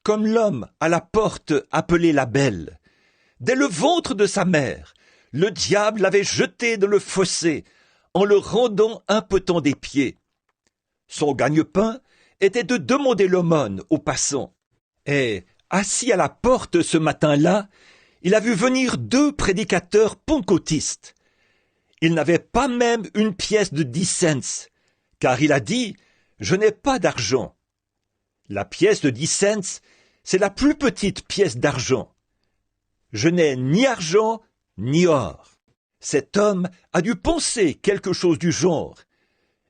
Speaker 1: comme l'homme à la porte appelé la belle. Dès le ventre de sa mère, le diable l'avait jeté dans le fossé, en le rendant impotent des pieds. Son gagne-pain était de demander l'aumône aux passants. Et, assis à la porte ce matin-là, il a vu venir 2 prédicateurs pentecôtistes. Il n'avait pas même une pièce de 10 cents, car il a dit « Je n'ai pas d'argent ». La pièce de 10 cents, c'est la plus petite pièce d'argent. Je n'ai ni argent, ni or. Cet homme a dû penser quelque chose du genre.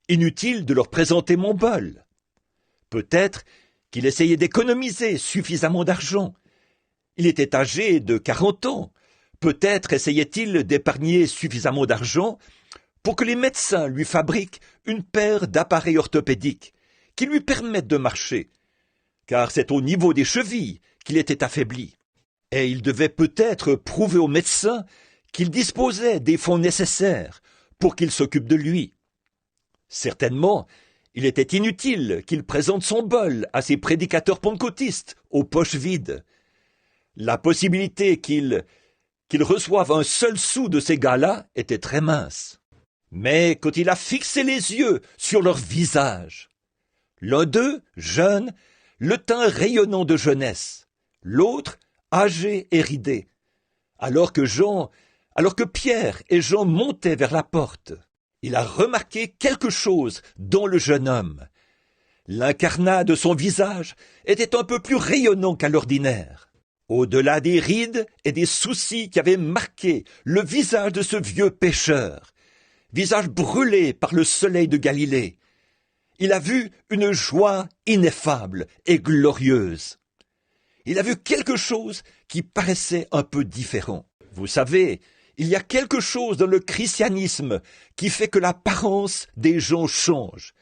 Speaker 1: Inutile de leur présenter mon bol. Peut-être qu'il essayait d'économiser suffisamment d'argent. Il était âgé de 40 ans. Peut-être essayait-il d'épargner suffisamment d'argent pour que les médecins lui fabriquent une paire d'appareils orthopédiques qui lui permettent de marcher, car c'est au niveau des chevilles qu'il était affaibli. Et il devait peut-être prouver aux médecins qu'il disposait des fonds nécessaires pour qu'il s'occupe de lui. Certainement, il était inutile qu'il présente son bol à ces prédicateurs pentecôtistes aux poches vides. La possibilité qu'il reçoive un seul sou de ces gars-là était très mince. Mais quand il a fixé les yeux sur leur visage, l'un d'eux, jeune, le teint rayonnant de jeunesse, l'autre, âgé et ridé, alors que Pierre et Jean montaient vers la porte, il a remarqué quelque chose dans le jeune homme. L'incarnat de son visage était un peu plus rayonnant qu'à l'ordinaire. Au-delà des rides et des soucis qui avaient marqué le visage de ce vieux pécheur, visage brûlé par le soleil de Galilée, il a vu une joie ineffable et glorieuse. Il a vu quelque chose qui paraissait un peu différent. Vous savez, il y a quelque chose dans le christianisme qui fait que l'apparence des gens change.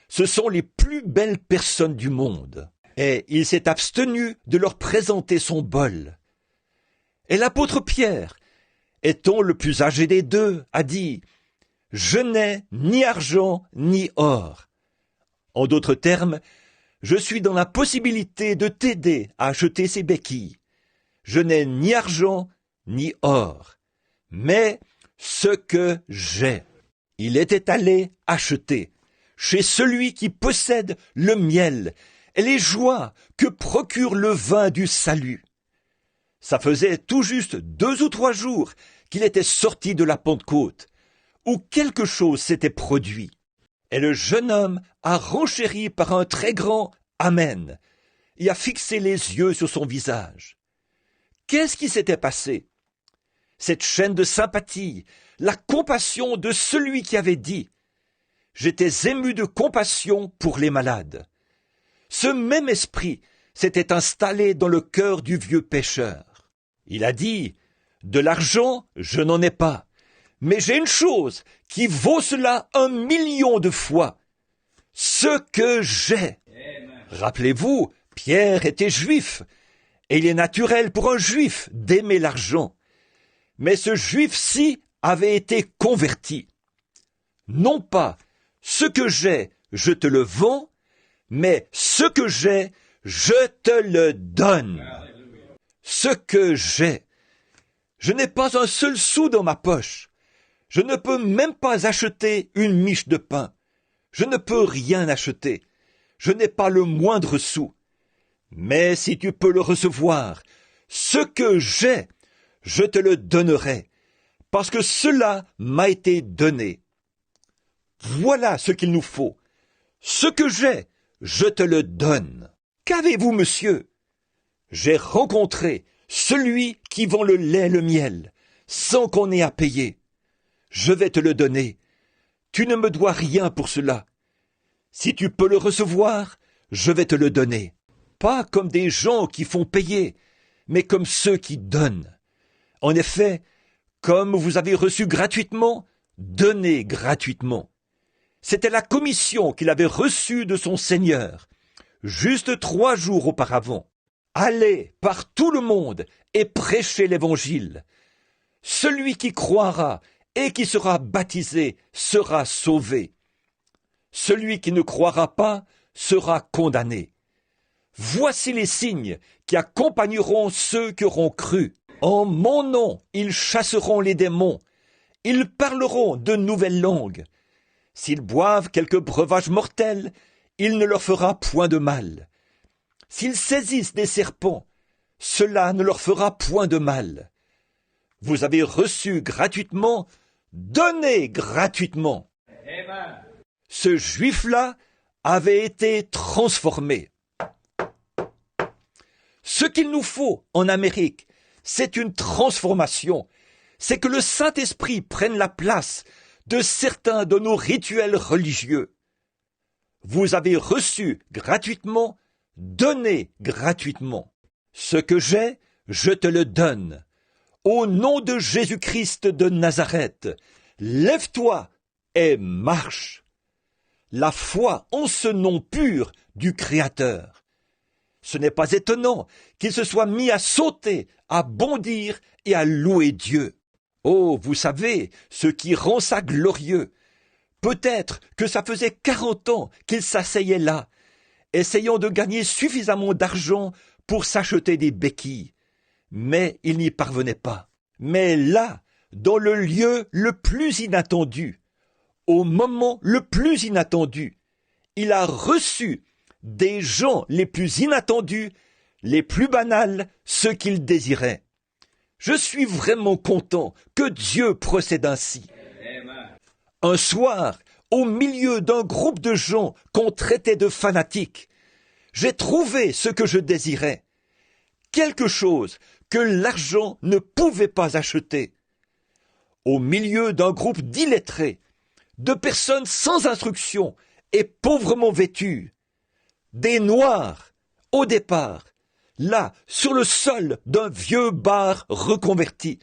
Speaker 1: Ce sont les plus belles personnes du monde. Et il s'est abstenu de leur présenter son bol. Et l'apôtre Pierre, étant le plus âgé des deux, a dit « Je n'ai ni argent ni or. » En d'autres termes, je suis dans la possibilité de t'aider à acheter ces béquilles. Je n'ai ni argent ni or, mais ce que j'ai. Il était allé acheter chez celui qui possède le miel et les joies que procure le vin du salut. Ça faisait tout juste 2 ou 3 jours qu'il était sorti de la Pentecôte, où quelque chose s'était produit. Et le jeune homme a renchéri par un très grand « Amen » et a fixé les yeux sur son visage. Qu'est-ce qui s'était passé? Cette chaîne de sympathie, la compassion de celui qui avait dit « J'étais ému de compassion pour les malades ». Ce même esprit s'était installé dans le cœur du vieux pêcheur. Il a dit, « De l'argent, je n'en ai pas, mais j'ai une chose qui vaut cela 1 million de fois. Ce que j'ai. » Rappelez-vous, Pierre était juif, et il est naturel pour un juif d'aimer l'argent. Mais ce juif-ci avait été converti. Non pas « ce que j'ai, je te le vends », mais « ce que j'ai, je te le donne ». Ce que j'ai. Je n'ai pas un seul sou dans ma poche. Je ne peux même pas acheter une miche de pain. Je ne peux rien acheter. Je n'ai pas le moindre sou. Mais si tu peux le recevoir, ce que j'ai, je te le donnerai, parce que cela m'a été donné. Voilà ce qu'il nous faut. Ce que j'ai, je te le donne. Qu'avez-vous, monsieur? J'ai rencontré celui qui vend le lait et le miel, sans qu'on ait à payer. Je vais te le donner. Tu ne me dois rien pour cela. Si tu peux le recevoir, je vais te le donner. Pas comme des gens qui font payer, mais comme ceux qui donnent. En effet, comme vous avez reçu gratuitement, donnez gratuitement. C'était la commission qu'il avait reçue de son Seigneur, juste 3 jours auparavant. Allez par tout le monde et prêchez l'Évangile. Celui qui croira et qui sera baptisé sera sauvé. Celui qui ne croira pas sera condamné. Voici les signes qui accompagneront ceux qui auront cru. En mon nom, ils chasseront les démons. Ils parleront de nouvelles langues. S'ils boivent quelque breuvage mortel, il ne leur fera point de mal. S'ils saisissent des serpents, cela ne leur fera point de mal. Vous avez reçu gratuitement, donnez gratuitement. Amen. Ce juif-là avait été transformé. Ce qu'il nous faut en Amérique, c'est une transformation. C'est que le Saint-Esprit prenne la place de certains de nos rituels religieux. Vous avez reçu gratuitement, donnez gratuitement. Ce que j'ai, je te le donne. Au nom de Jésus-Christ de Nazareth, lève-toi et marche. La foi en ce nom pur du Créateur. Ce n'est pas étonnant qu'il se soit mis à sauter, à bondir et à louer Dieu. Oh, vous savez, ce qui rend ça glorieux. Peut-être que ça faisait 40 ans qu'il s'asseyait là, essayant de gagner suffisamment d'argent pour s'acheter des béquilles. Mais il n'y parvenait pas. Mais là, dans le lieu le plus inattendu, au moment le plus inattendu, il a reçu des gens les plus inattendus, les plus banals, ceux qu'il désirait. Je suis vraiment content que Dieu procède ainsi. Un soir, au milieu d'un groupe de gens qu'on traitait de fanatiques, j'ai trouvé ce que je désirais. Quelque chose que l'argent ne pouvait pas acheter. Au milieu d'un groupe d'illettrés, de personnes sans instruction et pauvrement vêtues, des Noirs, au départ, là, sur le sol d'un vieux bar reconverti,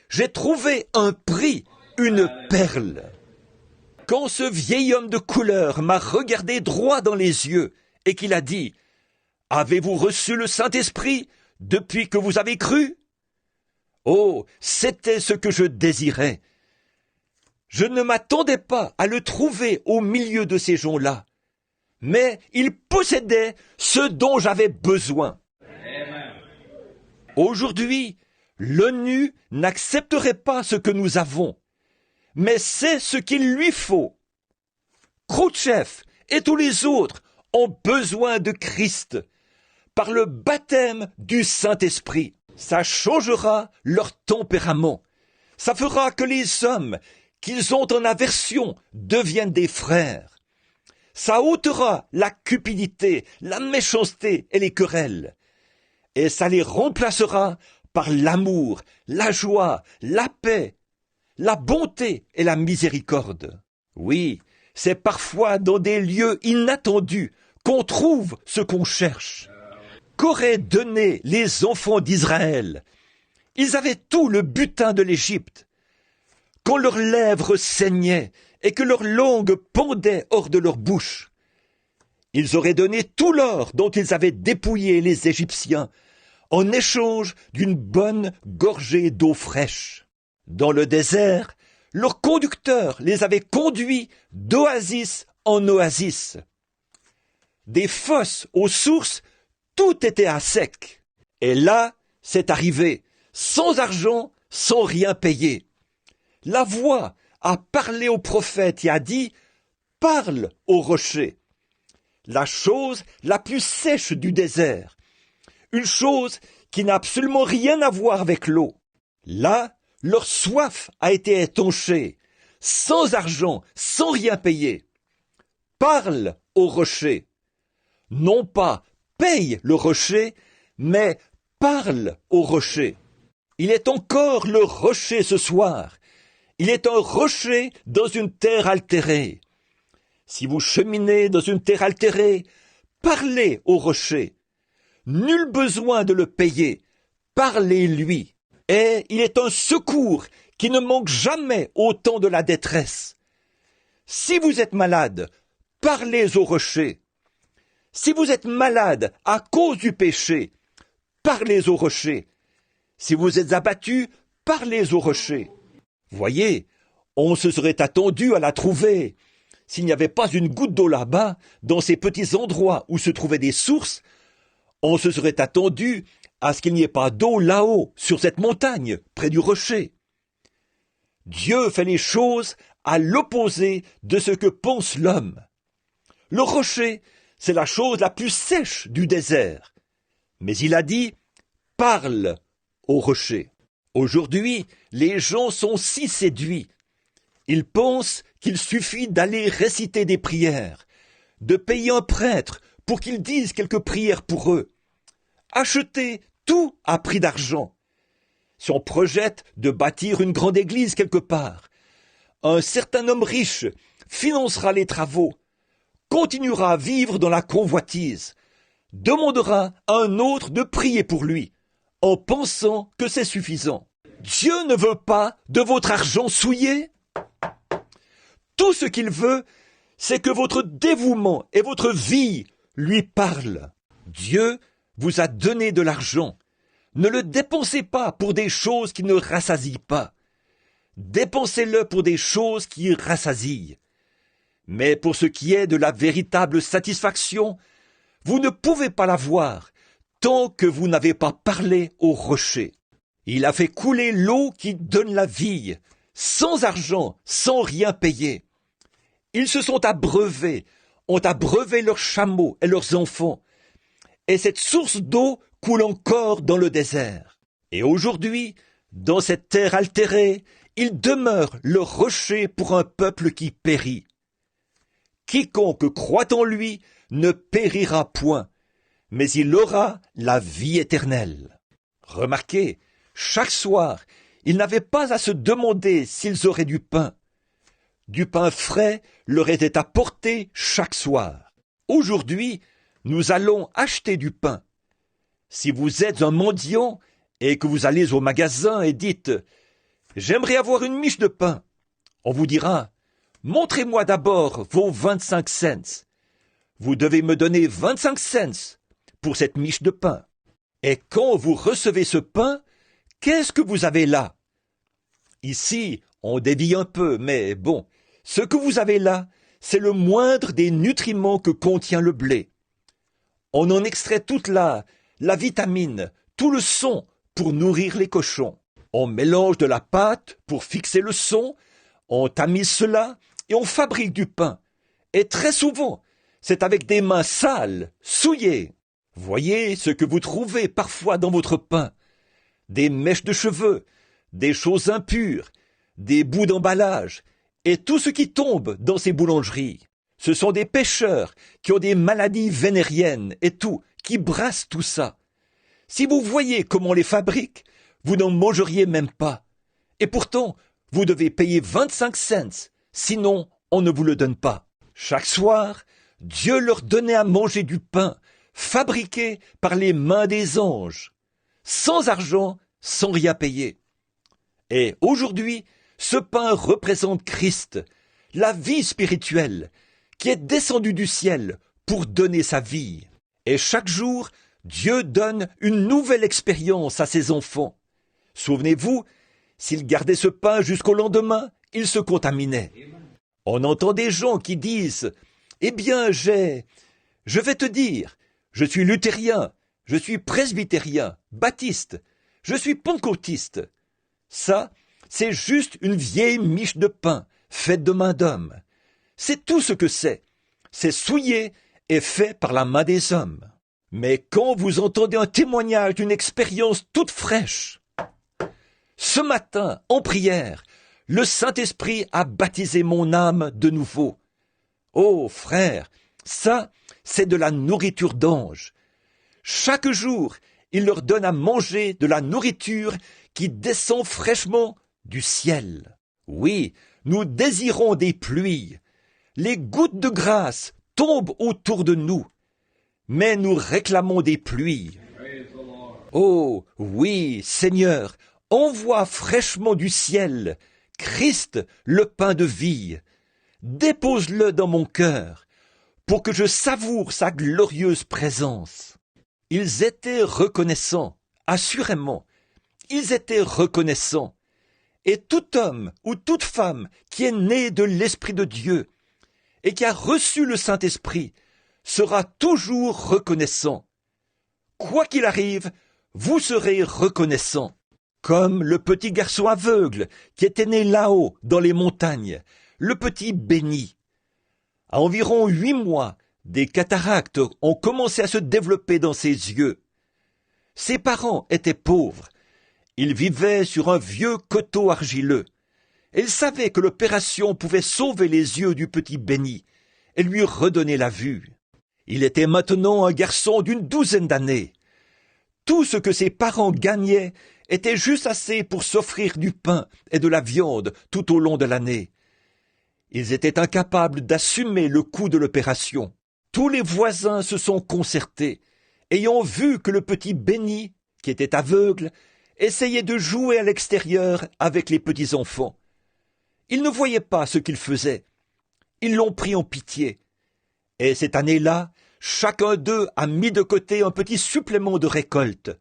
Speaker 1: j'ai trouvé un prix, une perle. Quand ce vieil homme de couleur m'a regardé droit dans les yeux et qu'il a dit « Avez-vous reçu le Saint-Esprit depuis que vous avez cru ?» Oh, c'était ce que je désirais. Je ne m'attendais pas à le trouver au milieu de ces gens-là, mais il possédait ce dont j'avais besoin. Aujourd'hui, l'ONU n'accepterait pas ce que nous avons, mais c'est ce qu'il lui faut. Khrouchtchev et tous les autres ont besoin de Christ par le baptême du Saint-Esprit. Ça changera leur tempérament. Ça fera que les hommes qu'ils ont en aversion deviennent des frères. Ça ôtera la cupidité, la méchanceté et les querelles. Et ça les remplacera par l'amour, la joie, la paix, la bonté et la miséricorde. Oui, c'est parfois dans des lieux inattendus qu'on trouve ce qu'on cherche. qu'auraient donné les enfants d'Israël. Ils avaient tout le butin de l'Égypte. Quand leurs lèvres saignaient et que leur langue pendait hors de leur bouche, ils auraient donné tout l'or dont ils avaient dépouillé les Égyptiens en échange d'une bonne gorgée d'eau fraîche. Dans le désert, leurs conducteurs les avaient conduits d'oasis en oasis. Des fosses aux sources, tout était à sec. Et là, c'est arrivé, sans argent, sans rien payer. La voix a parlé au prophète et a dit « Parle au rocher ». La chose la plus sèche du désert. Une chose qui n'a absolument rien à voir avec l'eau. Là, leur soif a été étanchée, sans argent, sans rien payer. Parle au rocher. Non pas paye le rocher, mais parle au rocher. Il est encore le rocher ce soir. Il est un rocher dans une terre altérée. Si vous cheminez dans une terre altérée, parlez au rocher. Nul besoin de le payer. Parlez-lui. Et il est un secours qui ne manque jamais au temps de la détresse. Si vous êtes malade, parlez au rocher. Si vous êtes malade à cause du péché, parlez au rocher. Si vous êtes abattu, parlez au rocher. Voyez, on se serait attendu à la trouver. S'il n'y avait pas une goutte d'eau là-bas, dans ces petits endroits où se trouvaient des sources, on se serait attendu à ce qu'il n'y ait pas d'eau là-haut, sur cette montagne, près du rocher. Dieu fait les choses à l'opposé de ce que pense l'homme. Le rocher, c'est la chose la plus sèche du désert. Mais il a dit « Parle au rocher ». Aujourd'hui, les gens sont si séduits. Ils pensent qu'il suffit d'aller réciter des prières, de payer un prêtre pour qu'il dise quelques prières pour eux. Acheter tout à prix d'argent. Si on projette de bâtir une grande église quelque part, un certain homme riche financera les travaux, continuera à vivre dans la convoitise, demandera à un autre de prier pour lui, en pensant que c'est suffisant. Dieu ne veut pas de votre argent souillé. Tout ce qu'il veut, c'est que votre dévouement et votre vie lui parlent. Dieu vous a donné de l'argent. Ne le dépensez pas pour des choses qui ne rassasient pas. Dépensez-le pour des choses qui rassasient. Mais pour ce qui est de la véritable satisfaction, vous ne pouvez pas l'avoir tant que vous n'avez pas parlé au rocher. Il a fait couler l'eau qui donne la vie, sans argent, sans rien payer. Ils se sont abreuvés, ont abreuvé leurs chameaux et leurs enfants. Et cette source d'eau coule encore dans le désert. Et aujourd'hui, dans cette terre altérée, il demeure le rocher pour un peuple qui périt. Quiconque croit en lui ne périra point, mais il aura la vie éternelle. Remarquez, chaque soir, ils n'avaient pas à se demander s'ils auraient du pain. Du pain frais leur était apporté chaque soir. Aujourd'hui, nous allons acheter du pain. Si vous êtes un mendiant et que vous allez au magasin et dites « J'aimerais avoir une miche de pain », on vous dira « Montrez-moi d'abord vos 25 cents. Vous devez me donner 25 cents pour cette miche de pain. Et quand vous recevez ce pain, qu'est-ce que vous avez là ?» Ici, on dévie un peu, mais bon, ce que vous avez là, c'est le moindre des nutriments que contient le blé. On en extrait toute la vitamine, tout le son pour nourrir les cochons. On mélange de la pâte pour fixer le son, on tamise cela et on fabrique du pain. Et très souvent, c'est avec des mains sales, souillées. Voyez ce que vous trouvez parfois dans votre pain. Des mèches de cheveux, des choses impures, des bouts d'emballage, et tout ce qui tombe dans ces boulangeries. Ce sont des pêcheurs qui ont des maladies vénériennes et tout, qui brassent tout ça. Si vous voyez comment on les fabrique, vous n'en mangeriez même pas. Et pourtant, vous devez payer 25 cents, sinon on ne vous le donne pas. Chaque soir, Dieu leur donnait à manger du pain, fabriqué par les mains des anges, sans argent, sans rien payer. Et aujourd'hui, ce pain représente Christ, la vie spirituelle, qui est descendue du ciel pour donner sa vie. Et chaque jour, Dieu donne une nouvelle expérience à ses enfants. Souvenez-vous, s'ils gardaient ce pain jusqu'au lendemain, ils se contaminaient. On entend des gens qui disent « Eh bien, je vais te dire, je suis luthérien, je suis presbytérien, baptiste, je suis pentecôtiste. » Ça, c'est juste une vieille miche de pain faite de main d'homme. C'est tout ce que c'est. C'est souillé et fait par la main des hommes. Mais quand vous entendez un témoignage d'une expérience toute fraîche, ce matin, en prière, le Saint-Esprit a baptisé mon âme de nouveau. Oh, frère, ça, c'est de la nourriture d'ange. Chaque jour, il leur donne à manger de la nourriture qui descend fraîchement du ciel. Oui, nous désirons des pluies. Les gouttes de grâce tombent autour de nous. Mais nous réclamons des pluies. Oh, oui, Seigneur, envoie fraîchement du ciel Christ, le pain de vie. Dépose-le dans mon cœur pour que je savoure sa glorieuse présence. Ils étaient reconnaissants, assurément. Ils étaient reconnaissants. Et tout homme ou toute femme qui est né de l'Esprit de Dieu et qui a reçu le Saint-Esprit sera toujours reconnaissant. Quoi qu'il arrive, vous serez reconnaissant. Comme le petit garçon aveugle qui était né là-haut dans les montagnes, le petit Béni. À environ 8 mois, des cataractes ont commencé à se développer dans ses yeux. Ses parents étaient pauvres. Ils vivaient sur un vieux coteau argileux. Ils savaient que l'opération pouvait sauver les yeux du petit Béni et lui redonner la vue. Il était maintenant un garçon d'une 12aine d'années. Tout ce que ses parents gagnaient était juste assez pour s'offrir du pain et de la viande tout au long de l'année. Ils étaient incapables d'assumer le coût de l'opération. Tous les voisins se sont concertés, ayant vu que le petit Béni, qui était aveugle, essayait de jouer à l'extérieur avec les petits-enfants. Ils ne voyaient pas ce qu'il faisait. Ils l'ont pris en pitié. Et cette année-là, chacun d'eux a mis de côté un petit supplément de récolte.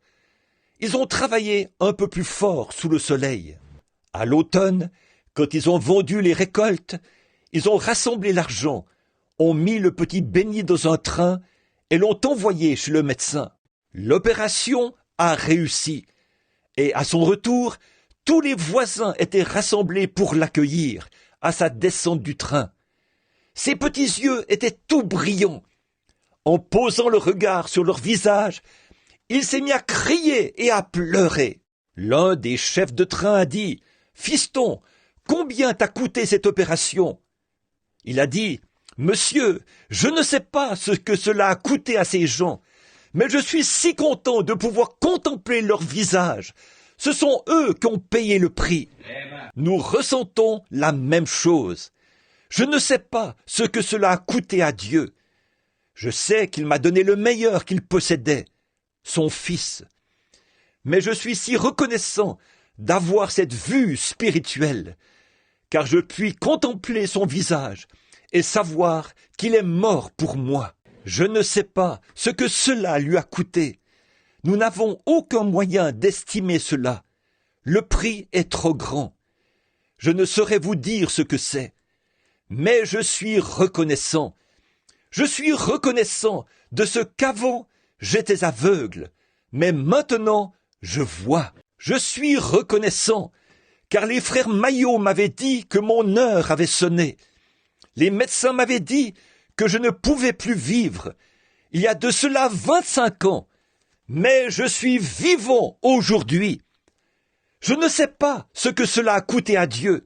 Speaker 1: Ils ont travaillé un peu plus fort sous le soleil. À l'automne, quand ils ont vendu les récoltes, ils ont rassemblé l'argent, ont mis le petit Béni dans un train et l'ont envoyé chez le médecin. L'opération a réussi. Et à son retour, tous les voisins étaient rassemblés pour l'accueillir à sa descente du train. Ses petits yeux étaient tout brillants. En posant le regard sur leur visage, il s'est mis à crier et à pleurer. L'un des chefs de train a dit « Fiston, combien t'a coûté cette opération ?» Il a dit « Monsieur, je ne sais pas ce que cela a coûté à ces gens, mais je suis si content de pouvoir contempler leur visage. Ce sont eux qui ont payé le prix. Nous ressentons la même chose. Je ne sais pas ce que cela a coûté à Dieu. Je sais qu'il m'a donné le meilleur qu'il possédait, son Fils. Mais je suis si reconnaissant d'avoir cette vue spirituelle, car je puis contempler son visage et savoir qu'il est mort pour moi. Je ne sais pas ce que cela lui a coûté. Nous n'avons aucun moyen d'estimer cela. Le prix est trop grand. Je ne saurais vous dire ce que c'est, mais je suis reconnaissant. Je suis reconnaissant de ce qu'avant j'étais aveugle, mais maintenant je vois. Je suis reconnaissant, car les frères Maillot m'avaient dit que mon heure avait sonné. Les médecins m'avaient dit que je ne pouvais plus vivre. Il y a de cela 25 ans, mais je suis vivant aujourd'hui. Je ne sais pas ce que cela a coûté à Dieu,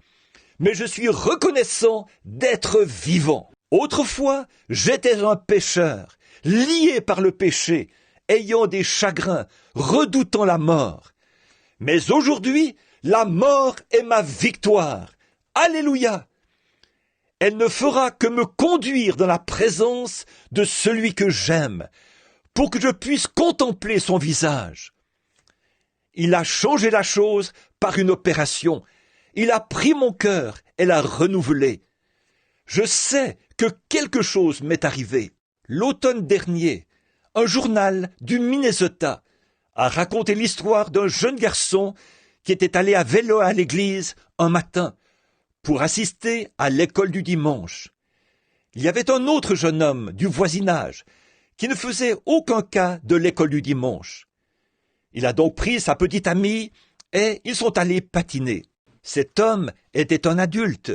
Speaker 1: mais je suis reconnaissant d'être vivant. Autrefois, j'étais un pécheur, lié par le péché, ayant des chagrins, redoutant la mort. Mais aujourd'hui, la mort est ma victoire. Alléluia! Elle ne fera que me conduire dans la présence de celui que j'aime, pour que je puisse contempler son visage. Il a changé la chose par une opération. Il a pris mon cœur et l'a renouvelé. Je sais que quelque chose m'est arrivé. L'automne dernier, un journal du Minnesota a raconté l'histoire d'un jeune garçon qui était allé à vélo à l'église un matin pour assister à l'école du dimanche. Il y avait un autre jeune homme du voisinage qui ne faisait aucun cas de l'école du dimanche. Il a donc pris sa petite amie et ils sont allés patiner. Cet homme était un adulte.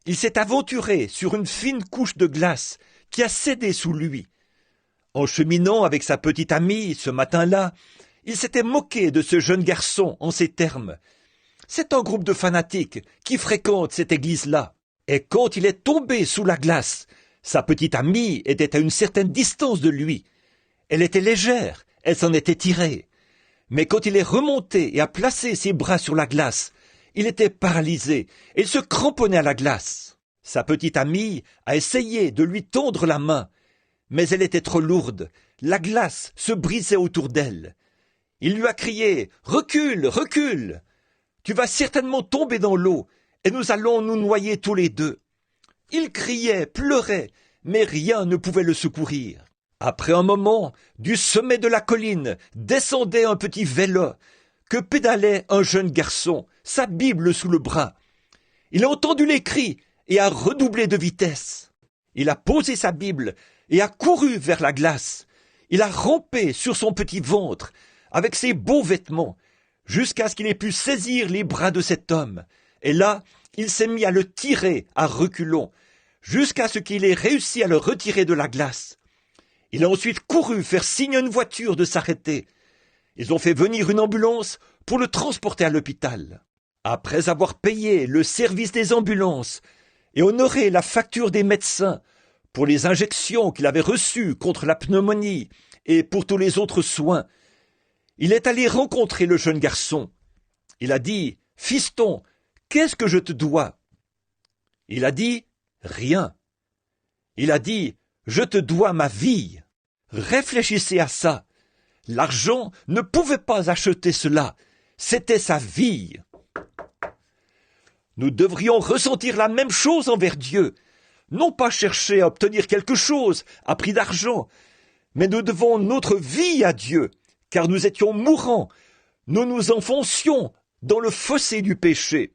Speaker 1: Il s'est aventuré sur une fine couche de glace qui a cédé sous lui. En cheminant avec sa petite amie ce matin-là, il s'était moqué de ce jeune garçon en ces termes. C'est un groupe de fanatiques qui fréquentent cette église-là. Et quand il est tombé sous la glace, sa petite amie était à une certaine distance de lui. Elle était légère, elle s'en était tirée. Mais quand il est remonté et a placé ses bras sur la glace, il était paralysé et il se cramponnait à la glace. Sa petite amie a essayé de lui tendre la main, mais elle était trop lourde. La glace se brisait autour d'elle. Il lui a crié « Recule, recule ! Tu vas certainement tomber dans l'eau et nous allons nous noyer tous les deux. » Il criait, pleurait, mais rien ne pouvait le secourir. Après un moment, du sommet de la colline descendait un petit vélo que pédalait un jeune garçon, sa Bible sous le bras. Il a entendu les cris et a redoublé de vitesse. Il a posé sa Bible et a couru vers la glace. Il a rampé sur son petit ventre avec ses beaux vêtements jusqu'à ce qu'il ait pu saisir les bras de cet homme. Et là, il s'est mis à le tirer à reculons jusqu'à ce qu'il ait réussi à le retirer de la glace. Il a ensuite couru faire signe à une voiture de s'arrêter. Ils ont fait venir une ambulance pour le transporter à l'hôpital. Après avoir payé le service des ambulances et honoré la facture des médecins pour les injections qu'il avait reçues contre la pneumonie et pour tous les autres soins, il est allé rencontrer le jeune garçon. Il a dit « Fiston, qu'est-ce que je te dois ?» Il a dit « Rien ». Il a dit « Je te dois ma vie ». Réfléchissez à ça. L'argent ne pouvait pas acheter cela. C'était sa vie. Nous devrions ressentir la même chose envers Dieu. Non pas chercher à obtenir quelque chose à prix d'argent, mais nous devons notre vie à Dieu, car nous étions mourants. Nous nous enfoncions dans le fossé du péché.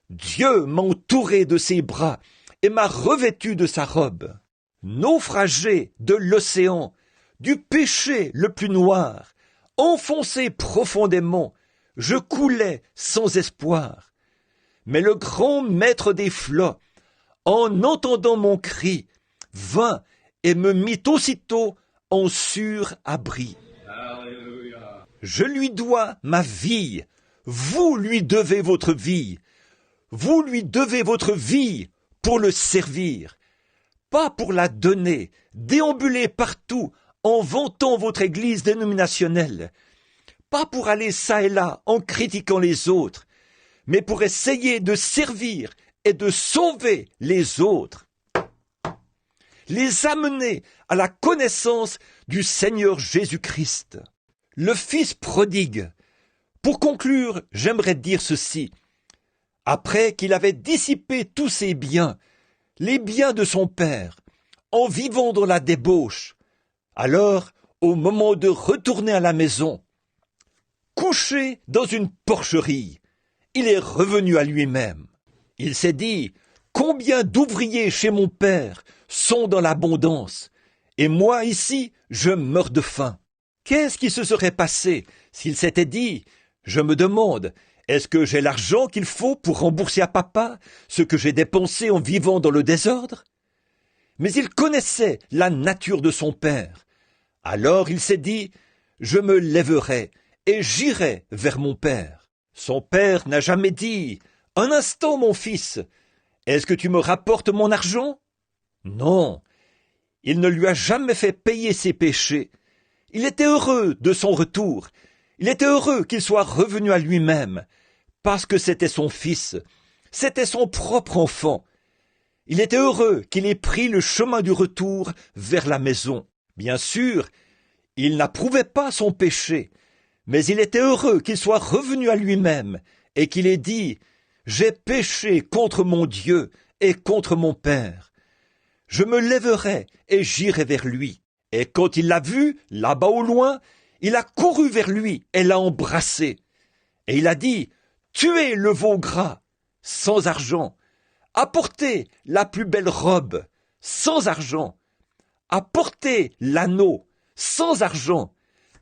Speaker 1: Dieu m'a entouré de ses bras et m'a revêtu de sa robe. Naufragé de l'océan, du péché le plus noir, enfoncé profondément, je coulais sans espoir. Mais le grand maître des flots, en entendant mon cri, vint et me mit aussitôt en sûr abri. Alléluia. Je lui dois ma vie, vous lui devez votre vie, vous lui devez votre vie pour le servir, pas pour la donner, déambuler partout en vantant votre église dénominationnelle, pas pour aller çà et là en critiquant les autres, mais pour essayer de servir et de sauver les autres, les amener à la connaissance du Seigneur Jésus-Christ. Le Fils prodigue. Pour conclure, j'aimerais dire ceci. Après qu'il avait dissipé tous ses biens, les biens de son père, en vivant dans la débauche, alors, au moment de retourner à la maison, couché dans une porcherie, il est revenu à lui-même. Il s'est dit, combien d'ouvriers chez mon père sont dans l'abondance, et moi ici, je meurs de faim. Qu'est-ce qui se serait passé s'il s'était dit, je me demande, est-ce que j'ai l'argent qu'il faut pour rembourser à papa ce que j'ai dépensé en vivant dans le désordre? Mais il connaissait la nature de son père. Alors il s'est dit, je me lèverai et j'irai vers mon père. Son père n'a jamais dit, un instant mon fils, est-ce que tu me rapportes mon argent? Non, il ne lui a jamais fait payer ses péchés. Il était heureux de son retour. Il était heureux qu'il soit revenu à lui-même, parce que c'était son fils, c'était son propre enfant. Il était heureux qu'il ait pris le chemin du retour vers la maison. Bien sûr, Il n'approuvait pas son péché, mais il était heureux qu'il soit revenu à lui-même et qu'il ait dit « J'ai péché contre mon Dieu et contre mon Père. Je me lèverai et j'irai vers lui. » Et quand il l'a vu, là-bas au loin, il a couru vers lui et l'a embrassé. Et il a dit « Tuez le veau gras, sans argent. Apportez la plus belle robe, sans argent. Apportez l'anneau, sans argent.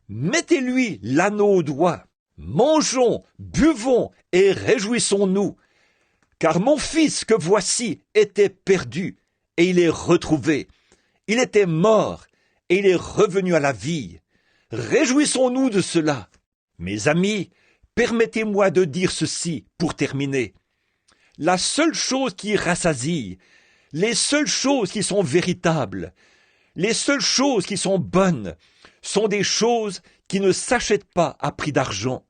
Speaker 1: Mettez-lui l'anneau au doigt. Mangeons, buvons et réjouissons-nous. Car mon fils que voici était perdu, et il est retrouvé. Il était mort, et il est revenu à la vie. Réjouissons-nous de cela. Mes amis, permettez-moi de dire ceci pour terminer. La seule chose qui rassasie, les seules choses qui sont véritables, les seules choses qui sont bonnes, sont des choses qui ne s'achètent pas à prix d'argent.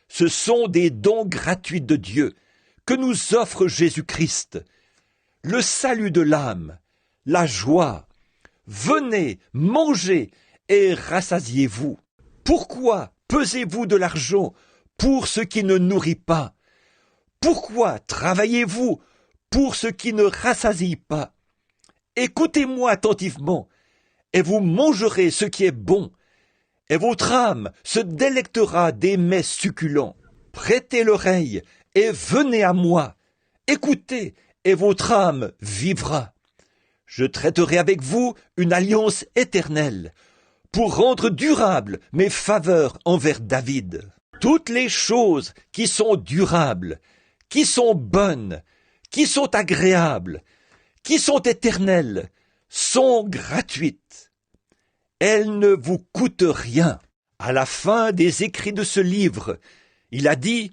Speaker 1: Ce sont des dons gratuits de Dieu que nous offre Jésus-Christ. Le salut de l'âme, la joie. Venez, mangez et rassasiez-vous. Pourquoi pesez-vous de l'argent pour ce qui ne nourrit pas? Pourquoi travaillez-vous pour ce qui ne rassasie pas? Écoutez-moi attentivement, et vous mangerez ce qui est bon, et votre âme se délectera des mets succulents. Prêtez l'oreille et venez à moi. Écoutez, et votre âme vivra. Je traiterai avec vous une alliance éternelle, pour rendre durables mes faveurs envers David. Toutes les choses qui sont durables, qui sont bonnes, qui sont agréables, qui sont éternelles, sont gratuites. Elles ne vous coûtent rien. À la fin des écrits de ce livre, il a dit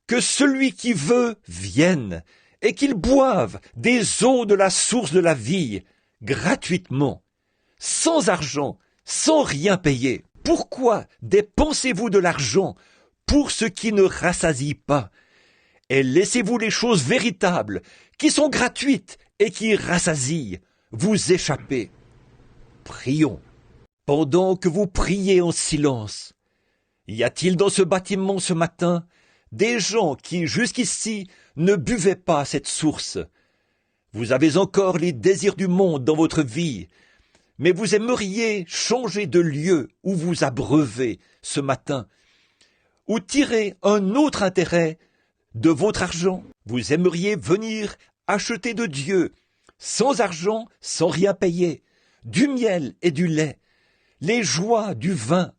Speaker 1: que celui qui veut vienne et qu'il boive des eaux de la source de la vie, gratuitement, sans argent, sans rien payer. Pourquoi dépensez-vous de l'argent pour ce qui ne rassasie pas? Et laissez-vous les choses véritables, qui sont gratuites et qui rassasient, vous échapper. Prions. Pendant que vous priez en silence, y a-t-il dans ce bâtiment ce matin des gens qui jusqu'ici ne buvaient pas cette source? Vous avez encore les désirs du monde dans votre vie, mais vous aimeriez changer de lieu où vous abreuvez ce matin, ou tirer un autre intérêt de votre argent. Vous aimeriez venir acheter de Dieu, sans argent, sans rien payer, du miel et du lait, les joies du vin.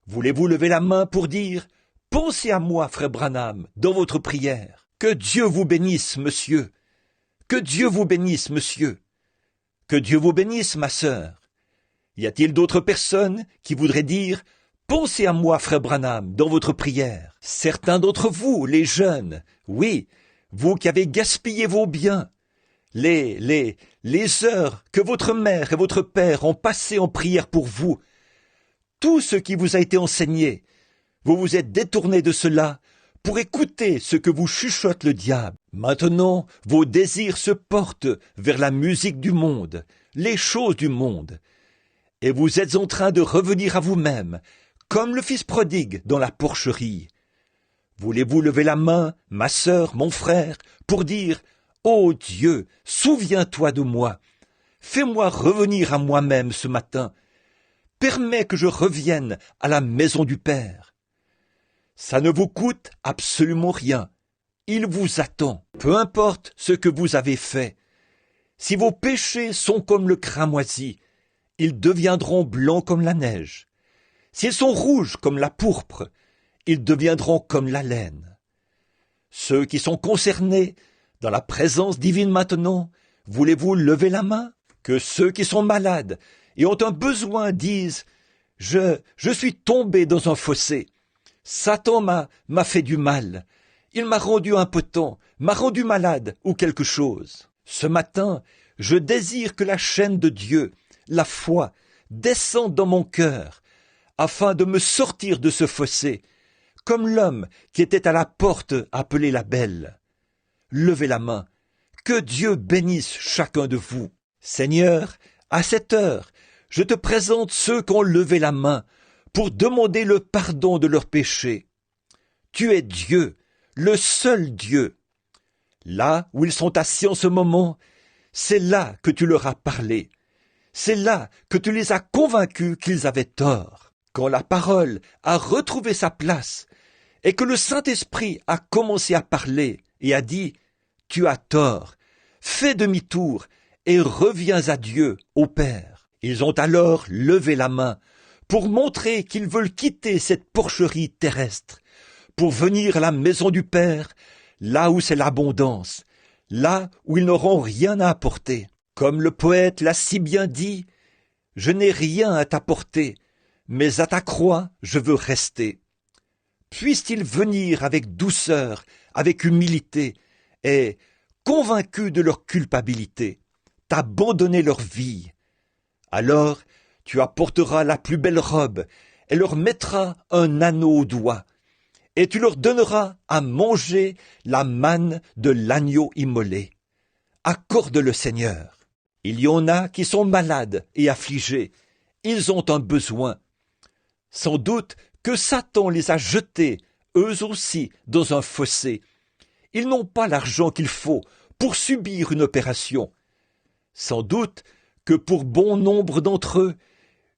Speaker 1: Voulez-vous lever la main pour dire « Pensez à moi, frère Branham, dans votre prière. Que Dieu vous bénisse, monsieur. Que Dieu vous bénisse, monsieur. Que Dieu vous bénisse, ma sœur. Y a-t-il d'autres personnes qui voudraient dire « Pensez à moi, frère Branham, dans votre prière. » Certains d'entre vous, les jeunes, oui, vous qui avez gaspillé vos biens, les heures que votre mère et votre père ont passées en prière pour vous, tout ce qui vous a été enseigné, vous vous êtes détourné de cela pour écouter ce que vous chuchote le diable. Maintenant, vos désirs se portent vers la musique du monde, les choses du monde, et vous êtes en train de revenir à vous-même, comme le fils prodigue dans la porcherie. Voulez-vous lever la main, ma sœur, mon frère, pour dire « Ô Dieu, souviens-toi de moi. Fais-moi revenir à moi-même ce matin. Permets que je revienne à la maison du Père. » Ça ne vous coûte absolument rien. Il vous attend. Peu importe ce que vous avez fait. Si vos péchés sont comme le cramoisi, ils deviendront blancs comme la neige. S'ils sont rouges comme la pourpre, ils deviendront comme la laine. Ceux qui sont concernés dans la présence divine maintenant, voulez-vous lever la main? Que ceux qui sont malades et ont un besoin disent « Je suis tombé dans un fossé. Satan m'a fait du mal. Il m'a rendu impotent, m'a rendu malade ou quelque chose. » Ce matin, je désire que la chaîne de Dieu, la foi, descende dans mon cœur, afin de me sortir de ce fossé, comme l'homme qui était à la porte appelé la belle. Levez la main. Que Dieu bénisse chacun de vous. Seigneur, à cette heure, Je te présente ceux qui ont levé la main pour demander le pardon de leurs péchés. Tu es Dieu, le seul Dieu. Là où ils sont assis en ce moment, c'est là que tu leur as parlé. C'est là que tu les as convaincus qu'ils avaient tort. Quand la parole a retrouvé sa place et que le Saint-Esprit a commencé à parler et a dit « Tu as tort, fais demi-tour et reviens à Dieu, au Père ». Ils ont alors levé la main pour montrer qu'ils veulent quitter cette porcherie terrestre, pour venir à la maison du Père, là où c'est l'abondance, là où ils n'auront rien à apporter. Comme le poète l'a si bien dit, « Je n'ai rien à t'apporter, mais à ta croix je veux rester. » Puissent-ils venir avec douceur, avec humilité, et, convaincus de leur culpabilité, t'abandonner leur vie. Alors tu apporteras la plus belle robe, et leur mettras un anneau au doigt, et tu leur donneras à manger la manne de l'agneau immolé. Accorde-le, Seigneur. Il y en a qui sont malades et affligés. Ils ont un besoin. Sans doute que Satan les a jetés, eux aussi, dans un fossé. Ils n'ont pas l'argent qu'il faut pour subir une opération. Sans doute que pour bon nombre d'entre eux,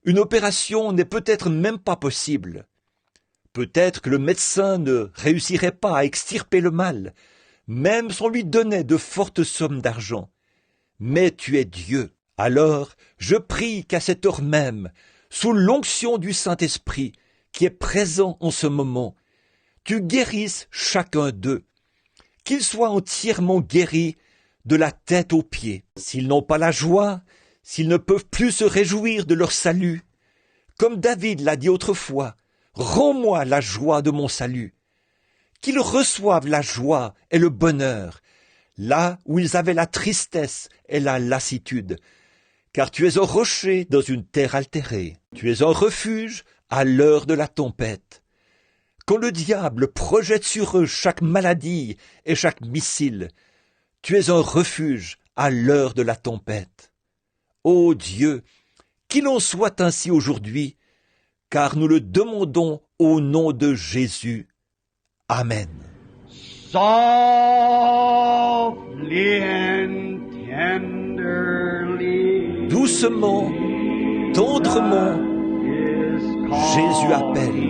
Speaker 1: une opération n'est peut-être même pas possible. Peut-être que le médecin ne réussirait pas à extirper le mal, même si on lui donnait de fortes sommes d'argent. Mais tu es Dieu. Alors, je prie qu'à cette heure même, sous l'onction du Saint-Esprit, qui est présent en ce moment, tu guérisses chacun d'eux, qu'ils soient entièrement guéris de la tête aux pieds. S'ils n'ont pas la joie, s'ils ne peuvent plus se réjouir de leur salut, comme David l'a dit autrefois, rends-moi la joie de mon salut. Qu'ils reçoivent la joie et le bonheur, là où ils avaient la tristesse et la lassitude, car tu es un rocher dans une terre altérée. Tu es un refuge à l'heure de la tempête. Quand le diable projette sur eux chaque maladie et chaque missile, tu es un refuge à l'heure de la tempête. Ô Dieu, qu'il en soit ainsi aujourd'hui, car nous le demandons au nom de Jésus. Amen.
Speaker 2: Softly and tenderly,
Speaker 1: Doucement, tendrement, Jésus appelle.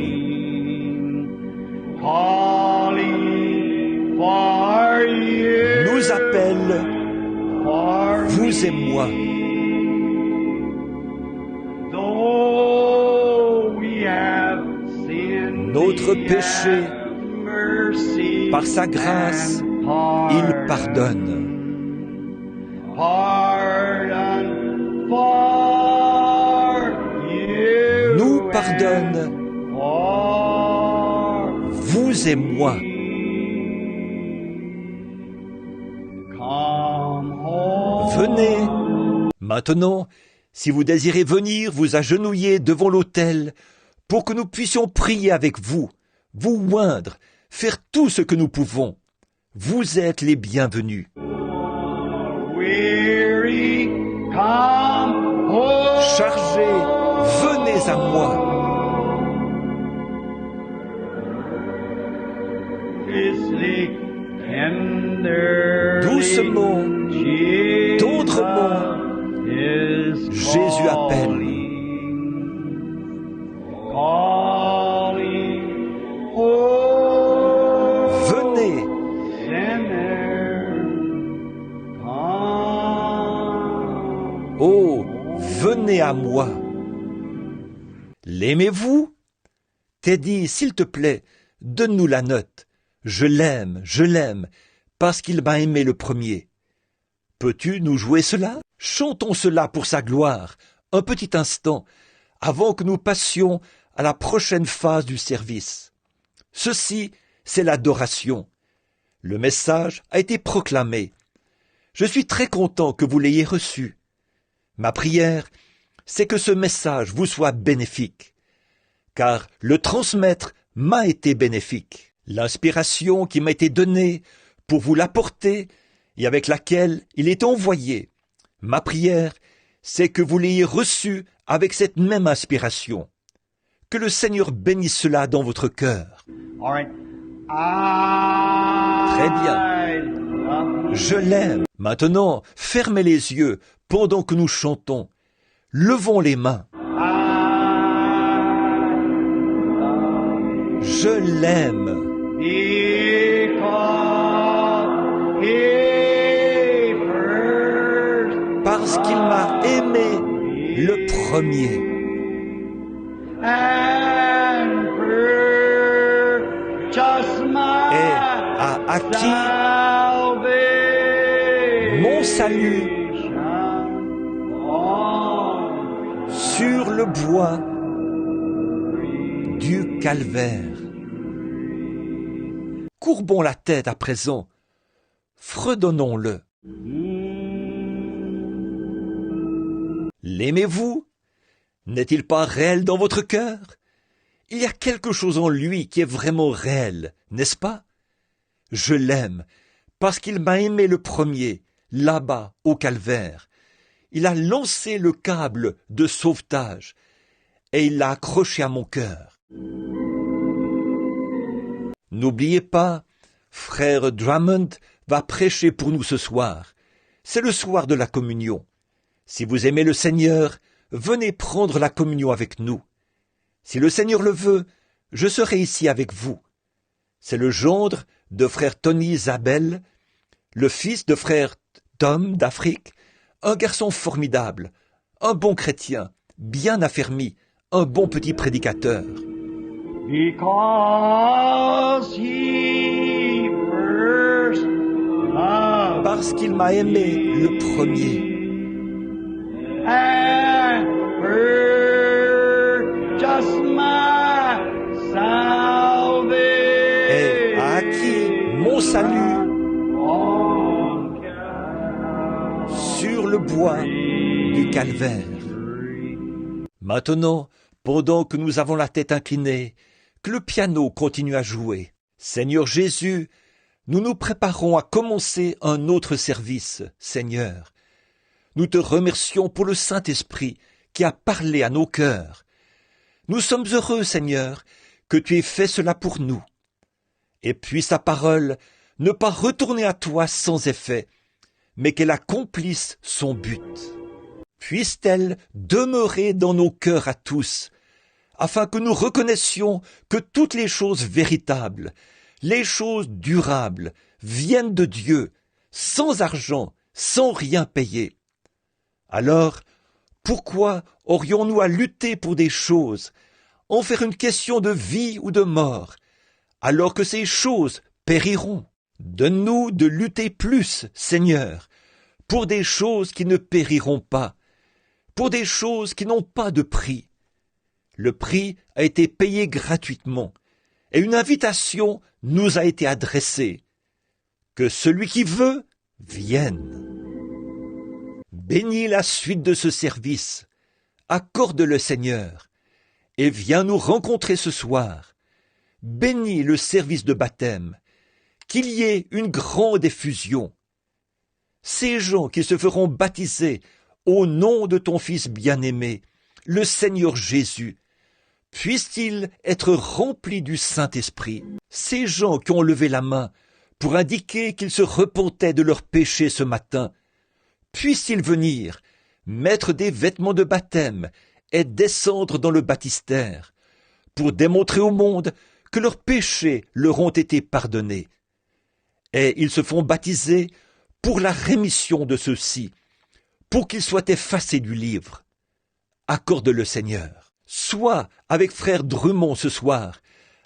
Speaker 2: calling for you,
Speaker 1: Nous appelle,
Speaker 2: for
Speaker 1: vous et moi.
Speaker 2: though we have sinned,
Speaker 1: Notre
Speaker 2: He
Speaker 1: péché,
Speaker 2: hath mercy
Speaker 1: par sa grâce,
Speaker 2: and
Speaker 1: il pardonne.
Speaker 2: Pardon for you
Speaker 1: Nous pardonne,
Speaker 2: for
Speaker 1: vous et moi.
Speaker 2: come home.
Speaker 1: Venez. Maintenant, si vous désirez venir vous agenouiller devant l'autel pour que nous puissions prier avec vous, vous oindre, faire tout ce que nous pouvons, vous êtes les bienvenus.
Speaker 2: Weary, come home.
Speaker 1: Chargés, venez à moi.
Speaker 2: Listening tenderly,
Speaker 1: Doucement,
Speaker 2: Jesus
Speaker 1: tendrement,
Speaker 2: is
Speaker 1: Jésus appelle.
Speaker 2: Calling, oh,
Speaker 1: Venez,
Speaker 2: sinner, come.
Speaker 1: oh, venez à moi. L'aimez-vous? Teddy, s'il te plaît, donne-nous la note. Je l'aime, parce qu'il m'a aimé le premier. Peux-tu nous jouer cela? Chantons cela pour sa gloire, un petit instant, avant que nous passions à la prochaine phase du service. Ceci, c'est l'adoration. Le message a été proclamé. Je suis très content que vous l'ayez reçu. Ma prière, c'est que ce message vous soit bénéfique, car le transmettre m'a été bénéfique. L'inspiration qui m'a été donnée pour vous l'apporter et avec laquelle il est envoyé. Ma prière, c'est que vous l'ayez reçu avec cette même inspiration. Que le Seigneur bénisse cela dans votre cœur.
Speaker 2: All right.
Speaker 1: Très Je l'aime. Maintenant, fermez les yeux pendant que nous chantons. Levons les mains. Je l'aime. Parce qu'il m'a aimé le premier. Et a acquis mon salut sur le bois du calvaire. Courbons la tête à présent, fredonnons-le. L'aimez-vous? N'est-il pas réel dans votre cœur? Il y a quelque chose en lui qui est vraiment réel, n'est-ce pas? Je l'aime, parce qu'il m'a aimé le premier, là-bas, au calvaire. Il a lancé le câble de sauvetage, et il l'a accroché à mon cœur. N'oubliez pas, frère Drummond va prêcher pour nous ce soir. C'est le soir de la communion. Si vous aimez le Seigneur, venez prendre la communion avec nous. Si le Seigneur le veut, je serai ici avec vous. C'est le gendre de frère Tony Zabel, le fils de frère Tom d'Afrique, un garçon formidable, un bon chrétien, bien affermi, un bon petit prédicateur. Parce qu'il m'a aimé le premier. Et a acquis mon salut sur le bois du calvaire. Maintenant, pendant que nous avons la tête inclinée, que le piano continue à jouer. Seigneur Jésus, nous nous préparons à commencer un autre service, Seigneur. Nous te remercions pour le Saint-Esprit qui a parlé à nos cœurs. Nous sommes heureux, Seigneur, que tu aies fait cela pour nous. Et puisse ta parole ne pas retourner à toi sans effet, mais qu'elle accomplisse son but. Puisse-t-elle demeurer dans nos cœurs à tous, afin que nous reconnaissions que toutes les choses véritables, les choses durables, viennent de Dieu, sans argent, sans rien payer. Alors, pourquoi aurions-nous à lutter pour des choses, en faire une question de vie ou de mort, alors que ces choses périront? Donne-nous de lutter plus, Seigneur, pour des choses qui ne périront pas, pour des choses qui n'ont pas de prix. Le prix a été payé gratuitement, et une invitation nous a été adressée. Que celui qui veut vienne. Bénis la suite de ce service, accorde-le Seigneur, et viens nous rencontrer ce soir. Bénis le service de baptême, qu'il y ait une grande effusion. Ces gens qui se feront baptiser au nom de ton Fils bien-aimé, le Seigneur Jésus, puissent-ils être remplis du Saint-Esprit. Ces gens qui ont levé la main pour indiquer qu'ils se repentaient de leurs péchés ce matin, puissent-ils venir, mettre des vêtements de baptême et descendre dans le baptistère, pour démontrer au monde que leurs péchés leur ont été pardonnés. Et ils se font baptiser pour la rémission de ceux-ci, pour qu'ils soient effacés du livre. Accorde-le Seigneur. Sois avec frère Drummond ce soir,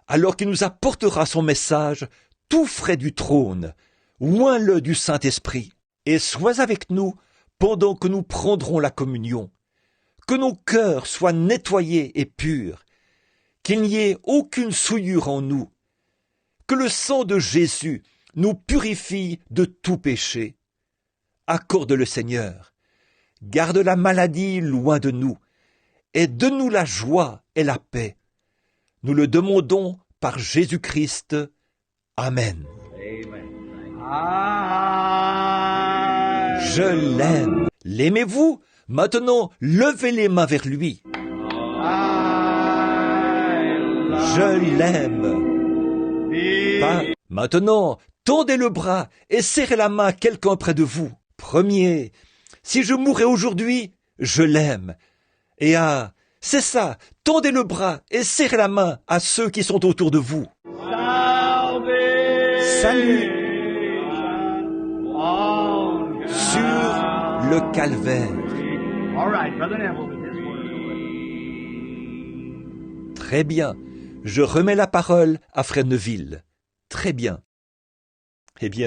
Speaker 1: alors qu'il nous apportera son message tout frais du trône, oins-le du Saint-Esprit, et sois avec nous pendant que nous prendrons la communion. Que nos cœurs soient nettoyés et purs, qu'il n'y ait aucune souillure en nous, que le sang de Jésus nous purifie de tout péché. Accorde le Seigneur, garde la maladie loin de nous, et donne-nous la joie et la paix. Nous le demandons par Jésus-Christ. Amen. Je l'aime. L'aimez-vous? Maintenant, levez les mains vers lui. Je l'aime. Pas. Maintenant, tendez le bras et serrez la main à quelqu'un près de vous. Premier, si je mourais aujourd'hui, je l'aime. Et c'est ça, tendez le bras et serrez la main à ceux qui sont autour de vous. Salut sur le calvaire. Très bien. Je remets la parole à Frère Neville. Très bien. Eh bien,